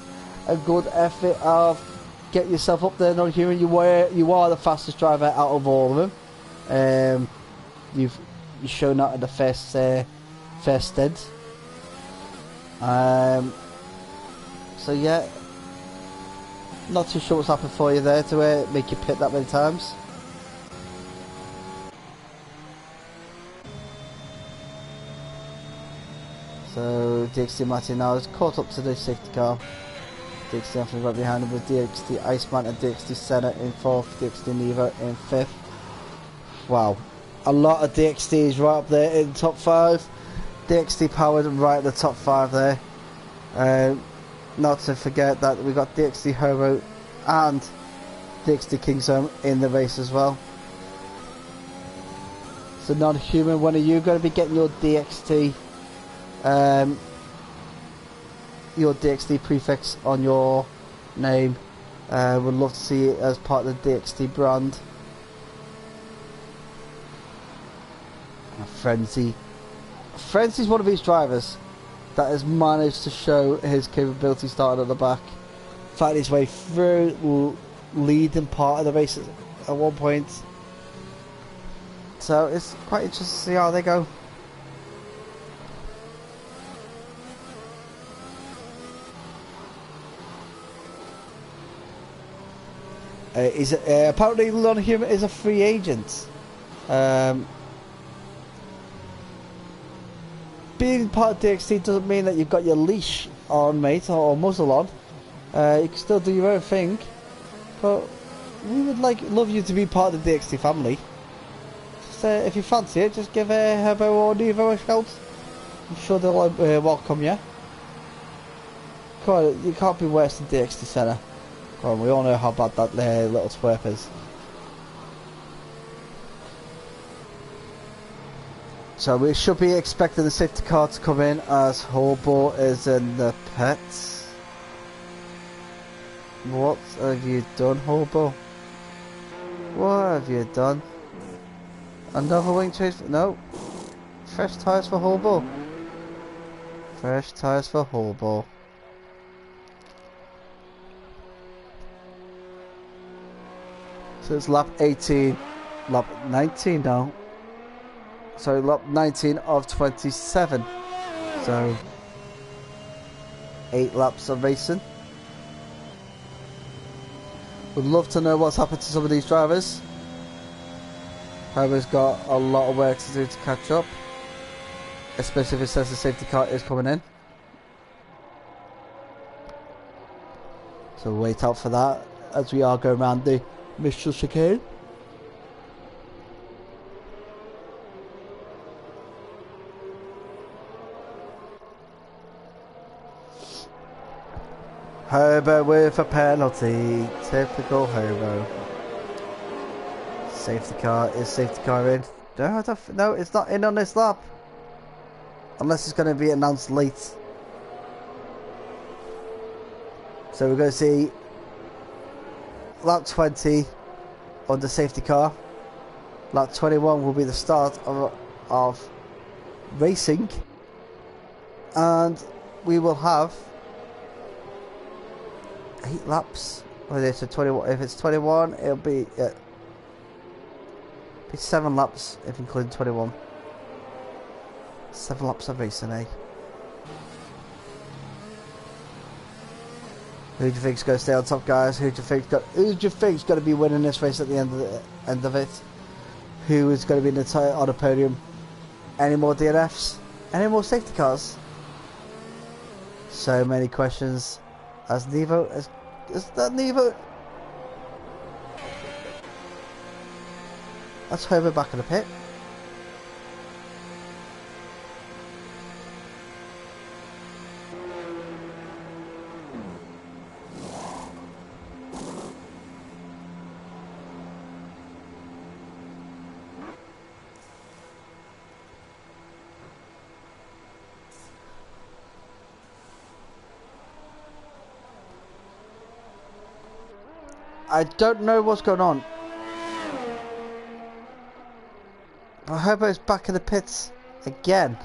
a good effort of get yourself up there. Non-human, you are the fastest driver out of all of them. You've shown that at the first stint. So yeah, not too sure what's happened for you there to make you pit that many times. So DXT Martin now is caught up to the safety car. DXT Anthony right behind him with DXT Iceman and DXT Senna in 4th, DXT Neva in 5th. Wow, a lot of DXTs right up there in the top 5. DXT Powered right at the top 5 there. Not to forget that we got DXT Hobo and DXT Kingsome in the race as well. So non-human, when are you going to be getting your DXT prefix on your name? Would love to see it as part of the DXT brand. Frenzy's one of these drivers that has managed to show his capability starting at the back, fighting his way through, leading part of the race at one point. So it's quite interesting to see how they go. Apparently non-human is a free agent. Being part of DXT doesn't mean that you've got your leash on, mate, or muzzle on. You can still do your own thing, but we would love you to be part of the DXT family. Just, if you fancy it, just give Herbo or Nevo a shout. I'm sure they'll welcome you. Come on, you can't be worse than DXT Senna. Come on, we all know how bad that little twerp is. So we should be expecting the safety car to come in as Horbo is in the pits. What have you done, Horbo? What have you done? Another wing chase? No. Fresh tyres for Horbo. Fresh tyres for Horbo. So it's lap 18, lap 19 now. So lap 19 of 27. So 8 laps of racing. Would love to know what's happened to some of these drivers. However's got a lot of work to do to catch up, especially if it says the safety car is coming in. So wait out for that as we are going around the Mistral chicane. Hobo with a penalty. Typical Hobo. Safety car. Is safety car in? No, it's not in on this lap. Unless it's going to be announced late. So we're going to see lap 20 on the safety car. Lap 21 will be the start of racing. And we will have 8 laps. Oh, so 21. If it's 21, it'll be 7 laps if including 21. 7 laps of racing, eh? Who do you think's going to stay on top, guys? Who do you think's going to be winning this race at the end of it? Who is going to be on the podium? Any more DNFs? Any more safety cars? So many questions. Is that Nevo? That's Herbert back in the pit. I don't know what's going on. Herbo's back in the pits again.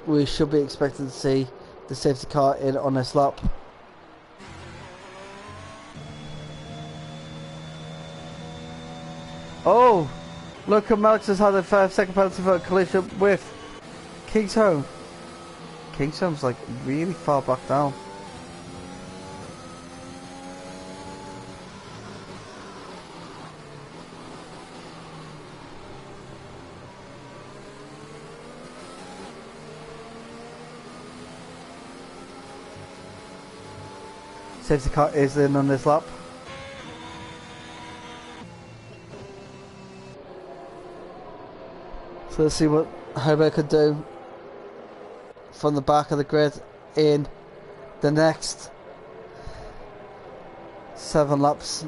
We should be expecting to see the safety car in on this lap. Oh! Look at Melks has had a 5-second penalty for a collision with Kingsholm. Kingsholm's like really far back down. Safety car is in on this lap. So let's see what Herbert could do from the back of the grid in the next 7 laps.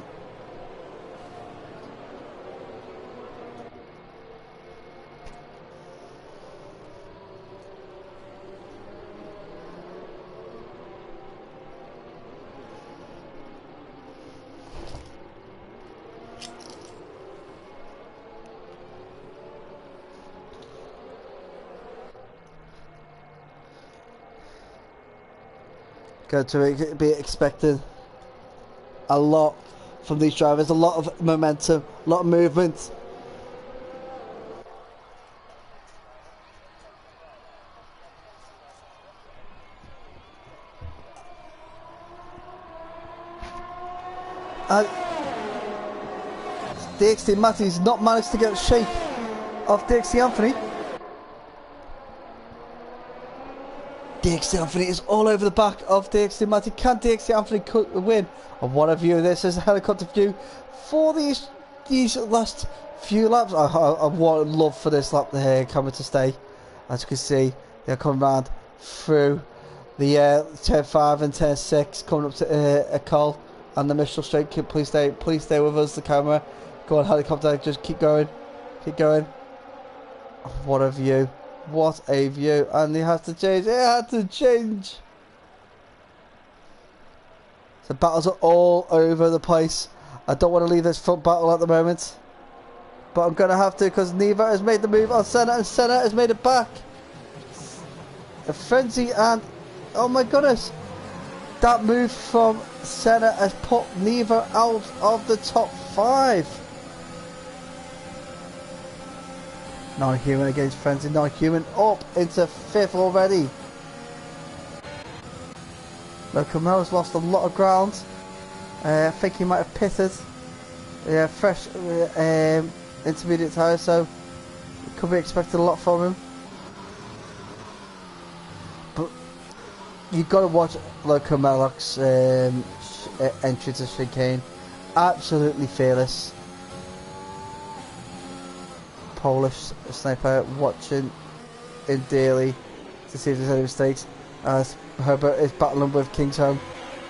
Going to be expected a lot from these drivers, a lot of momentum, a lot of movement. DXT Matty's not managed to get shape of DXT Anthony. DXT Anthony is all over the back of DXT Matty. Can DXT Anthony win? And what a view this is, a helicopter view for these last few laps. I would love for this lap the camera to stay. As you can see, they're coming round through the turn 5 and turn 6, coming up to a call and the Mistral Straight. Please stay with us, the camera. Go on, helicopter, just keep going. What a view. What a view. And he has to change. It had to change. So battles are all over the place. I don't want to leave this front battle at the moment, but I'm going to have to, because Neva has made the move on Senna, and Senna has made it back. A frenzy, and oh my goodness, that move from Senna has put Neva out of the top 5. Non-human against frenzy. Non-human up into 5th already. Locomo's lost a lot of ground. I think he might have pitted. Yeah, fresh intermediate tyre, so could be expected a lot from him. But you've got to watch Locomeloc's entry to chicane. Absolutely fearless. Polish sniper watching in daily to see if there's any mistakes, as Herbert is battling with Kingsholm.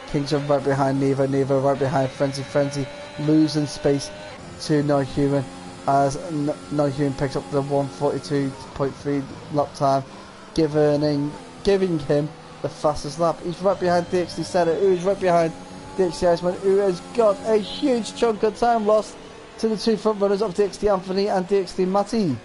Kingsholm right behind Neva, Neva right behind Frenzy, Frenzy losing space to Non-Human, as Non-Human picks up the 142.3 lap time, giving him the fastest lap. He's right behind DXT Senna, who is right behind DXT Iceman, who has got a huge chunk of time lost to the 2 front runners of DXT Anthony and DXT Matty.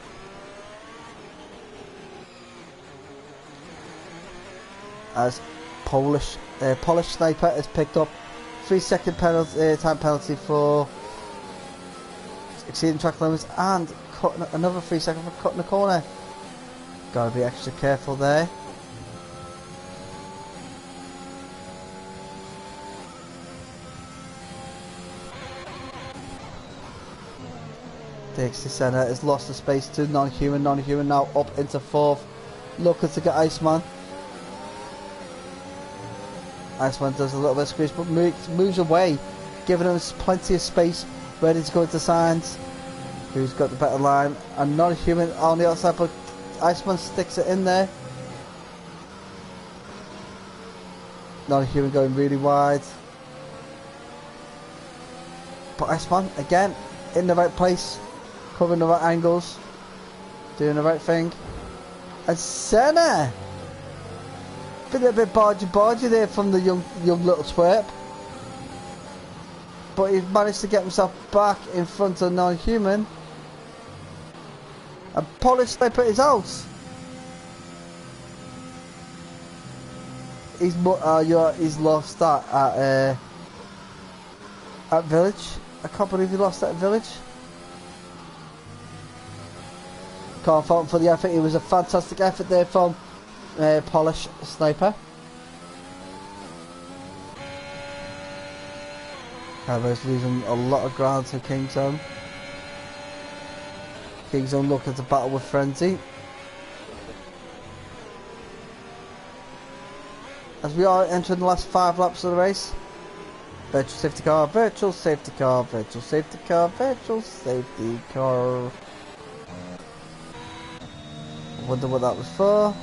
As Polish sniper has picked up 3-second penalty, time penalty for exceeding track limits, and another 3 seconds for cutting the corner. Gotta be extra careful there. DXT Senna has lost the space to Non-Human. Non-Human now up into 4th, looking to get Iceman. Iceman does a little bit of squeeze, but moves away, giving him plenty of space, ready to go into Signs, who's got the better line. And Non-Human on the outside, but Iceman sticks it in there. Non-Human going really wide, but Iceman again in the right place, covering the right angles, doing the right thing. And Senna, been a bit bargy there from the young little twerp, but he's managed to get himself back in front of Non-Human. And Polish sniper is out. He's lost that at Village. I can't believe he lost that at Village. Can't fault him for the effort. It was a fantastic effort there from Polish sniper. Carver's losing a lot of ground to Kingsholm. Kingsholm looking to battle with Frenzy. As we are entering the last 5 laps of the race. Virtual safety car, virtual safety car, virtual safety car, virtual safety car. I wonder what that was for.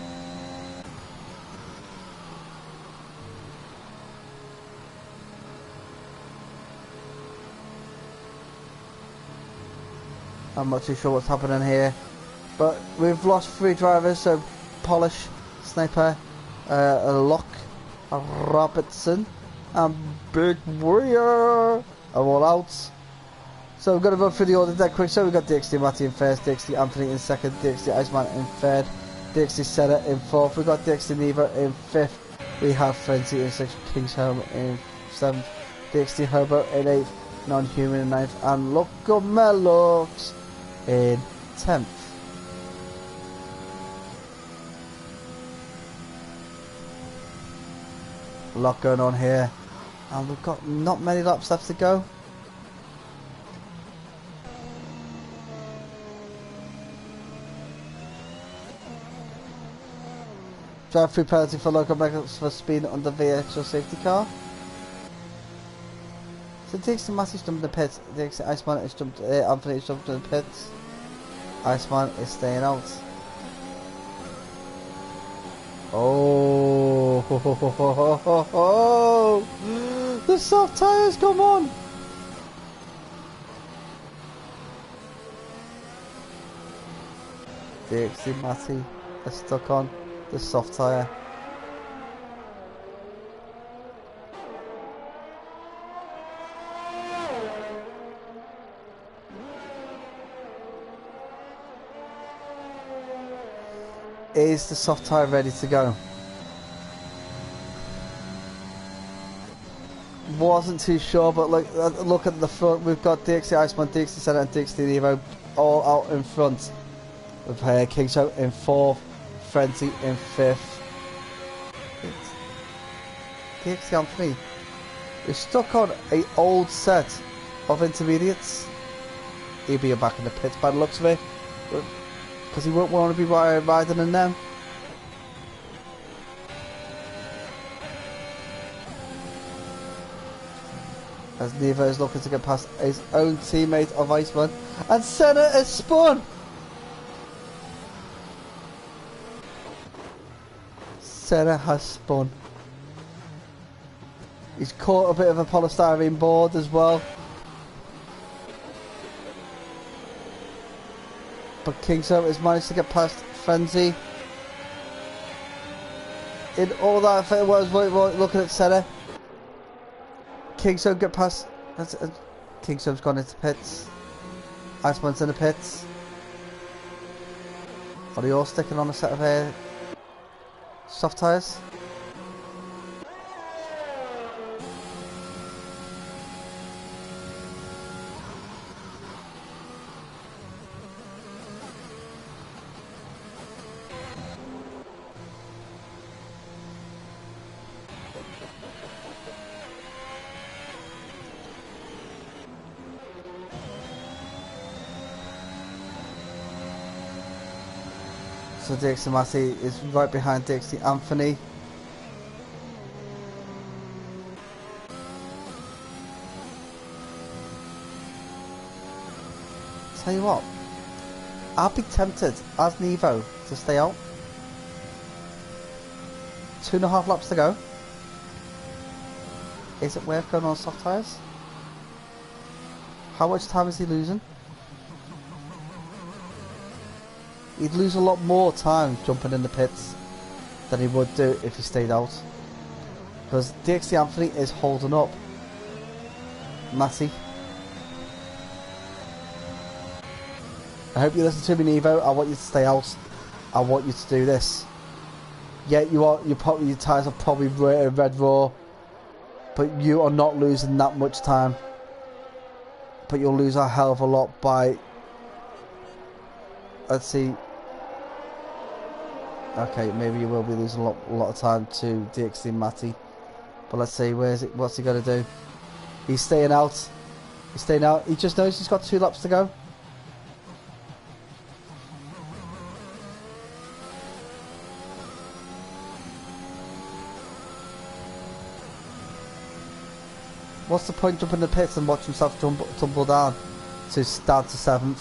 I'm not too sure what's happening here, but we've lost 3 drivers. So Polish sniper, Locke Robertson, and Big Warrior are all out. So we're going to run through the order dead quick. So we've got DXT Matty in 1st, DXT Anthony in 2nd, DXT Iceman in 3rd, DXT Senna in 4th, we've got DXT Neva in 5th, we have Frenzy in 6th, Kingsholm in 7th, DXT Herbert in 8th, Non-Human in 9th, and Locomelox in 10th. A lot going on here, and we've got not many laps left to go. Drive-through penalty for local backups for speeding under the actual safety car. So Dixie Massey's jumped in the pits. Dixie Iceman is jumped. Anthony is jumped in the pits. Iceman is staying out. Oh, ho, ho, ho, ho, ho, ho. The soft tyres, come on! Dixie Massey is stuck on the soft tyre. Is the soft tyre ready to go? Wasn't too sure, but look at the front. We've got Dixie Iceman, Dixie Senna and Dixie Nevo all out in front. With Kingshow in 4th, Frenzy in 5th. Dixie Anthony is stuck on an old set of intermediates. He'll be back in the pits by the looks of it. Because he won't want to be riding in them. As Nevo is looking to get past his own teammate of Iceman. And Senna is spun! Senna has spun. He's caught a bit of a polystyrene board as well. But Kingshow has managed to get past Frenzy. In all that, it was looking at Senna. Kingshow get past. Kingshow's gone into pits. Iceman's in the pits. Are they all sticking on a set of soft tyres? So Dixie Massey is right behind Dixie Anthony. Tell you what, I'll be tempted as Nevo to stay out. 2.5 laps to go. Is it worth going on soft tyres? How much time is he losing? He'd lose a lot more time jumping in the pits than he would do if he stayed out. Because Dixie Anthony is holding up Massey. I hope you listen to me, Nevo. I want you to stay out. I want you to do this. Yeah, your tyres are probably red raw, but you are not losing that much time. But you'll lose a hell of a lot by. Let's see. Okay, maybe you will be losing a lot of time to Dixie Massey. But let's see, where is it? What's he going to do? He's staying out. He's staying out. He just knows he's got 2 laps to go. What's the point jumping in the pits and watch himself tumble down to 7th?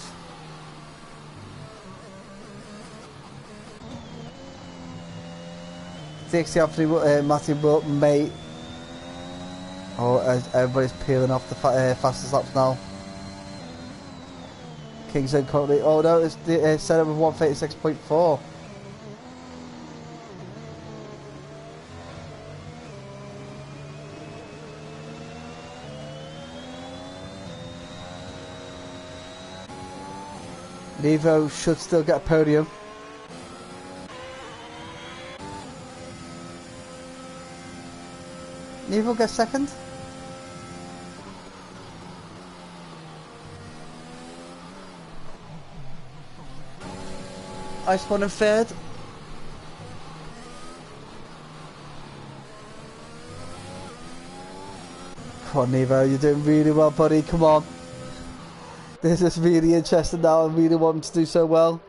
Dixie Anthony Massey may. Oh, everybody's peeling off the fastest laps now. Kingston currently. Oh no, it's set up with 136.4. Nevo should still get a podium. Nevo gets second. Iceman in third. Come on, Nevo, you're doing really well, buddy. Come on. This is really interesting now. I really want him to do so well.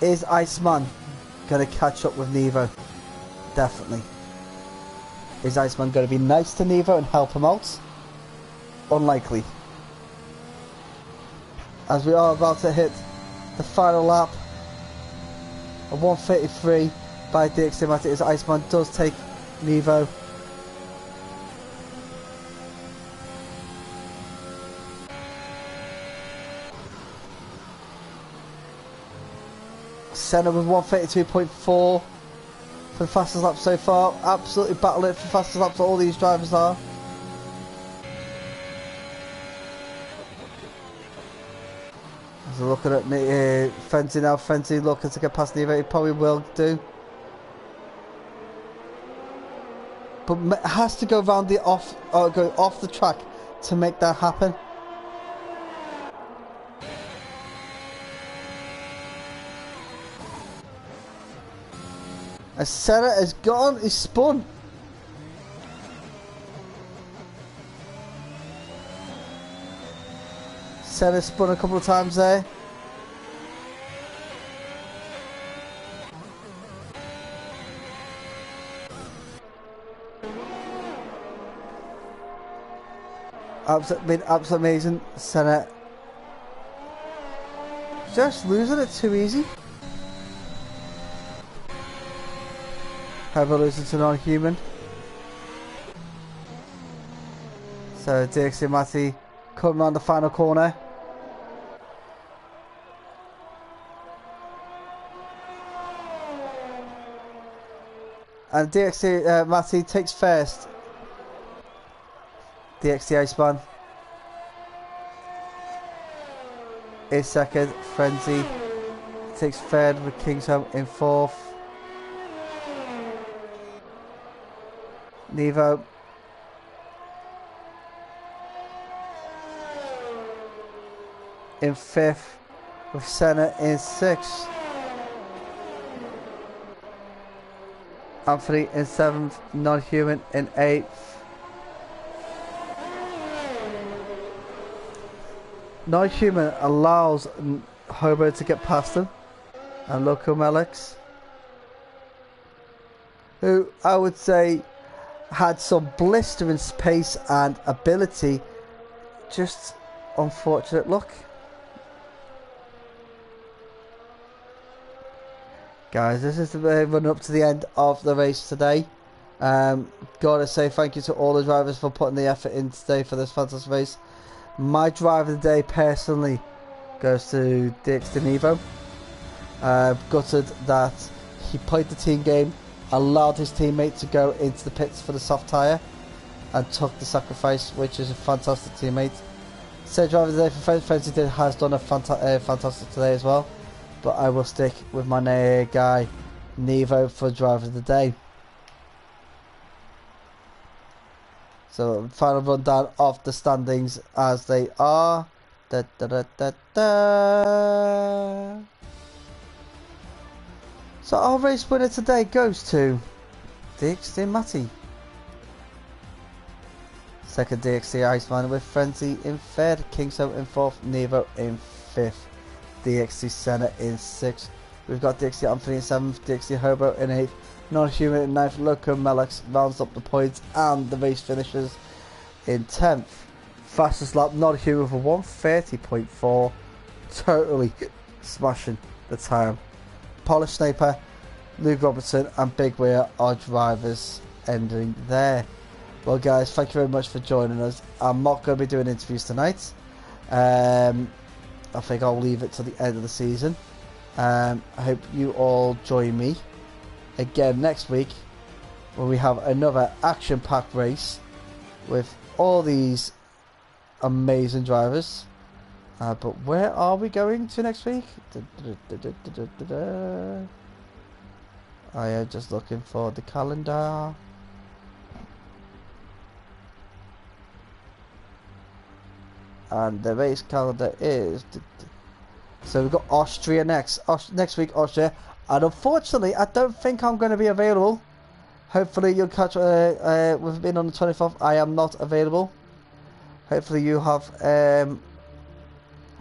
Is Iceman going to catch up with Nevo? Definitely. Is Iceman going to be nice to Nevo and help him out? Unlikely. As we are about to hit the final lap, a 1:33 by DXT Matty, as Iceman does take Nevo. Senna with 1:32.4 for the fastest lap so far. Absolutely battling for fastest laps, all these drivers are. As we're looking at Fenty now, Fenty looking to get past Nevo, he probably will do. But it has to go around the go off the track to make that happen. As Senna has gone, he's spun. Senna spun a couple of times there. Absolutely amazing. Senna just losing it too easy. However, losing to non-human. So DXT Matty coming around the final corner. And DXT Matty takes first. DXT Iceman is second. Frenzy takes third with Kingsholm in fourth. Nevo in fifth, with Senna in sixth. Anthony in seventh, non-human in eighth. Non-human allows Hobo to get past him, and Loco Melix, who I would say had some blistering pace and ability, just unfortunate luck. Guys, this is the run up to the end of the race today. Gotta say thank you to all the drivers for putting the effort in today for this fantastic race. My driver of the day personally goes to DXT Nevo. Gutted that he played the team game, allowed his teammate to go into the pits for the soft tyre and took the sacrifice, which is a fantastic teammate. Said driver of the day for Frenzy has done a fantastic today as well, but I will stick with my guy Nevo for driver of the day. So final rundown of the standings as they are. Da, da, da, da, da. So our race winner today goes to DXT Matty. Second DXT Iceman with Frenzy in third, Kingsholm in fourth, Nevo in fifth, DXT Senna in sixth. We've got DXT Anthony in seventh, DXT Hobo in eighth, Non-Human in ninth, Loco Melix rounds up the points and the race finishes in 10th. Fastest lap, Non-Human for 1:30.4, totally smashing the time. Polish Sniper, Luke Robertson and Big Weir are drivers ending there. Well guys, thank you very much for joining us. I'm not going to be doing interviews tonight. I think I'll leave it to the end of the season. I hope you all join me again next week when we have another action-packed race with all these amazing drivers. But where are we going to next week? I am just looking for the calendar. And the race calendar is... So we've got Austria next. Next week, Austria. And unfortunately, I don't think I'm going to be available. Hopefully you'll catch with me on the 24th. I am not available. Hopefully you have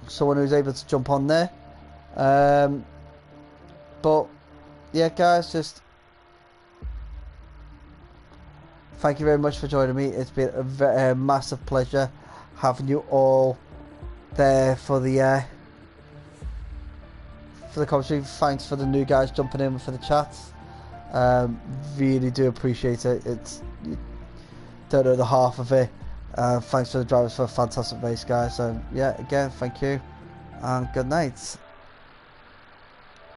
someone who's able to jump on there. But yeah, guys, just thank you very much for joining me. It's been a massive pleasure having you all there for the commentary. Thanks for the new guys jumping in for the chats. Really do appreciate it. It's, you don't know the half of it. Thanks for the drivers for a fantastic race, guys. So yeah, again, thank you and good night.